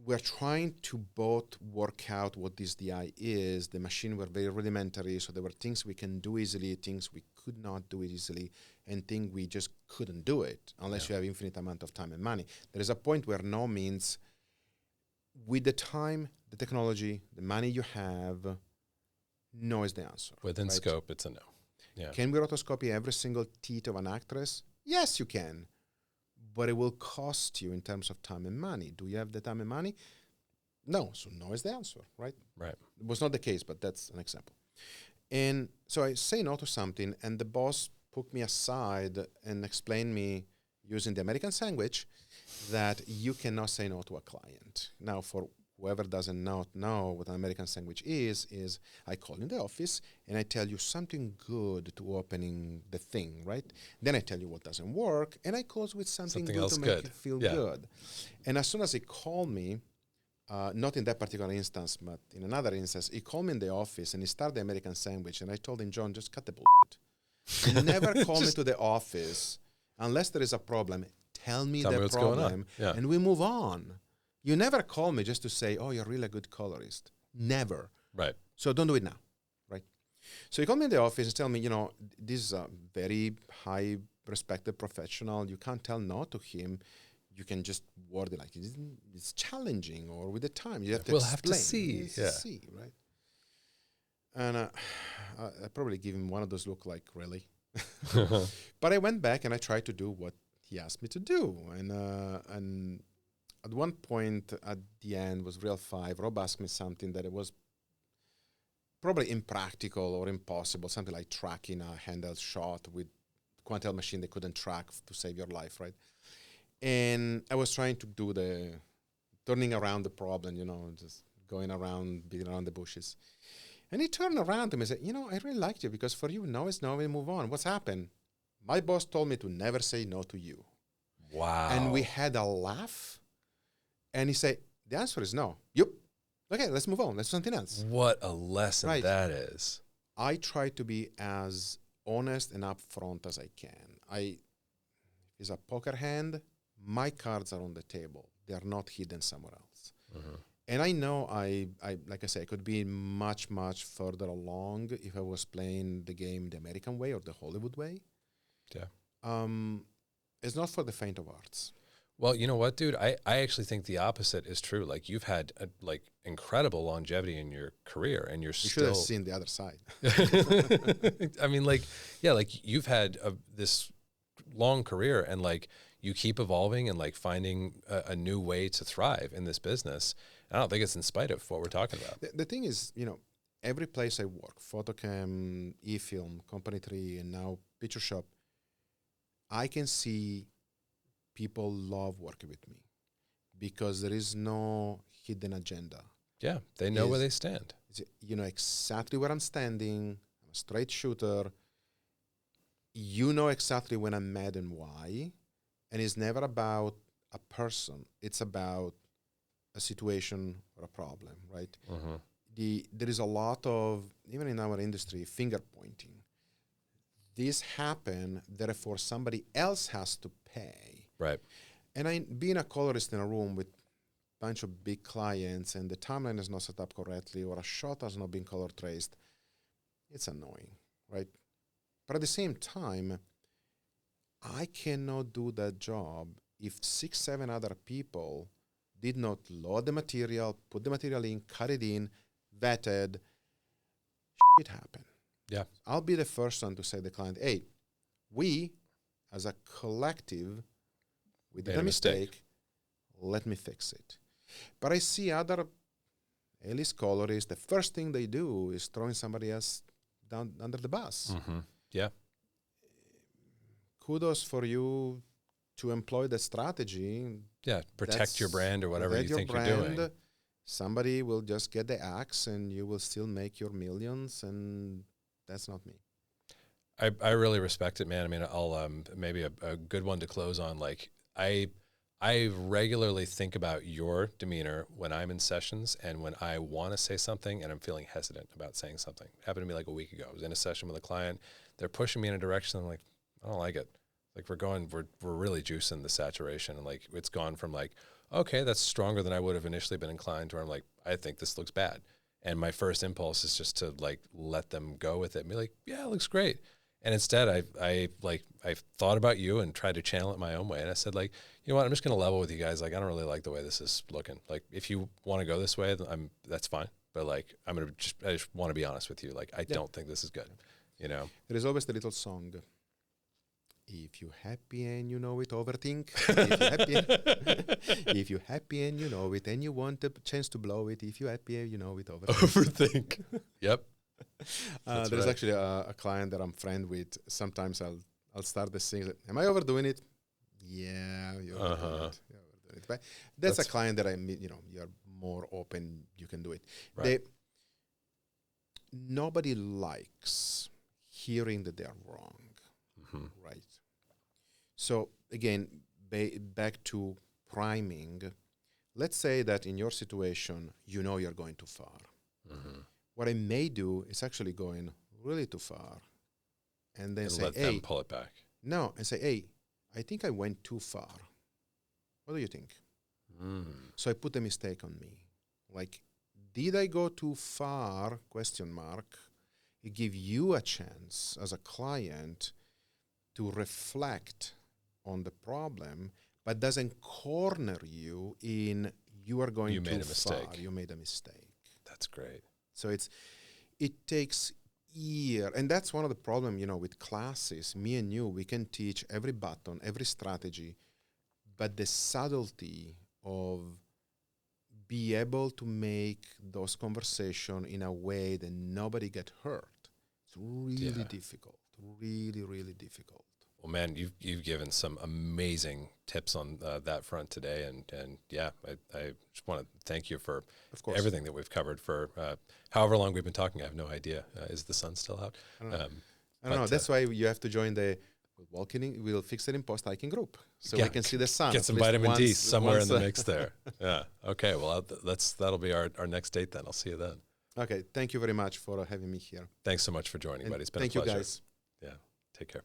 we're trying to both work out what this DI is. The machine were very rudimentary, so there were things we can do easily, things we could not do it easily, and things we just couldn't do it unless you have infinite amount of time and money. There is a point where no means, with the time, the technology, the money you have, no is the answer. Within scope, it's a no. Yeah. Can we rotoscopy every single teeth of an actress? Yes, you can. But it will cost you in terms of time and money. Do you have the time and money? No. So no is the answer, right? Right. It was not the case, but that's an example. And so I say no to something, and the boss put me aside and explained me using the American sandwich that you cannot say no to a client. Now, for whoever doesn't know what an American sandwich is I call in the office and I tell you something good to opening the thing, right? Then I tell you what doesn't work, and I close with something good else to make you feel good. And as soon as he called me, not in that particular instance, but in another instance, he called me in the office and he started the American sandwich, and I told him, John, just cut the bullshit. You never call me to the office unless there is a problem. Tell me the problem, and we move on. You never call me just to say, oh, you're really a good colorist. Never. Right. So don't do it now, right? So he called me in the office and tell me, this is a very high respected professional. You can't tell no to him. You can just word it like it's challenging, or with the time you have to explain. Have to see. See, right? And I probably give him one of those look like, really? But I went back and I tried to do what he asked me to do. And at one point at the end was Real 5, Rob asked me something that it was probably impractical or impossible, something like tracking a handheld shot with Quantel machine they couldn't track to save your life, right? And I was trying to do the turning around the problem, just going around, beating around the bushes. And he turned around to me and said, I really liked you because for you, no is no, we move on. What's happened? My boss told me to never say no to you. Wow. And we had a laugh. And he said, the answer is no. Yep. Okay, let's move on. Let's do something else. What a lesson that is. I try to be as honest and upfront as I can. If it's a poker hand, my cards are on the table. They are not hidden somewhere else. And I know I like I say, I could be much, much further along if I was playing the game the American way or the Hollywood way. Yeah. It's not for the faint of hearts. Well, you know what, dude? I actually think the opposite is true. Like you've had like incredible longevity in your career, and you're You should still. have seen the other side. I mean, like, yeah, like you've had this long career, and like you keep evolving and like finding a new way to thrive in this business. I don't think it's in spite of what we're talking about. The thing is, every place I work, Photocam, eFilm, Company 3, and now Picture Shop, I can see people love working with me because there is no hidden agenda. Yeah, they know where they stand. You know exactly where I'm standing. I'm a straight shooter. You know exactly when I'm mad and why. And it's never about a person. It's about a situation or a problem, right? Mm-hmm. There is a lot of, even in our industry, finger pointing. This happened, therefore somebody else has to pay. Right. And being a colorist in a room with a bunch of big clients and the timeline is not set up correctly or a shot has not been color traced, it's annoying, right? But at the same time, I cannot do that job if 6, 7 other people did not load the material, put the material in, cut it in, vetted. It happened. Yeah. I'll be the first one to say to the client, hey, we as a collective, we did a mistake. Let me fix it. But I see other A-list colorists, the first thing they do is throwing somebody else down under the bus. Mm-hmm. Yeah. Kudos for you to employ the strategy. Yeah, protect your brand or whatever you think you're doing. Somebody will just get the axe and you will still make your millions, and that's not me. I really respect it, man. I mean, I'll maybe a good one to close on. Like I regularly think about your demeanor when I'm in sessions and when I want to say something and I'm feeling hesitant about saying something. It happened to me like a week ago. I was in a session with a client. They're pushing me in a direction. I'm like, I don't like it. Like we're really juicing the saturation, and like it's gone from like, okay, that's stronger than I would have initially been inclined, to where I'm like, I think this looks bad. And my first impulse is just to like let them go with it and be like, yeah, it looks great. And instead I thought about you and tried to channel it my own way. And I said, like, you know what, I'm just going to level with you guys. Like, I don't really like the way this is looking. Like, if you want to go this way, that's fine. But like, I just want to be honest with you. Like, I don't think this is good. You know, there is always the little song. If you're happy and you know it, overthink. If you're happy and you know it, and you want the chance to blow it, if you're happy and you know it, overthink. Yep. There's actually a client that I'm friend with. Sometimes I'll start the thing. Am I overdoing it? Yeah, you're overdoing it. You're overdoing it. But that's a client that I mean, you're more open. You can do it. Right. Nobody likes hearing that they are wrong. Mm-hmm. Right. So again, back to priming. Let's say that in your situation, you're going too far. Mm-hmm. What I may do is actually going really too far, and then and say, let them pull it back. No, and say, hey, I think I went too far. What do you think? So I put the mistake on me. Like, did I go too far? ? It gives you a chance as a client to reflect on the problem, but doesn't corner you in you are going too far. You made a mistake. That's great. So it takes years, and that's one of the problems, with classes. Me and you, we can teach every button, every strategy, but the subtlety of be able to make those conversations in a way that nobody get hurt. It's really difficult. Really, really difficult. Well, man, you've given some amazing tips on that front today, and yeah, I just want to thank you for everything that we've covered for however long we've been talking. I have no idea. Is the sun still out? I don't know. That's why you have to join the We'll fix it in post hiking group, so we can see the sun. Get some vitamin D somewhere in the mix there. Yeah. Okay. Well, that'll be our next date then. I'll see you then. Okay. Thank you very much for having me here. Thanks so much for joining, buddy. It's been a pleasure. Thank you, guys. Yeah. Take care.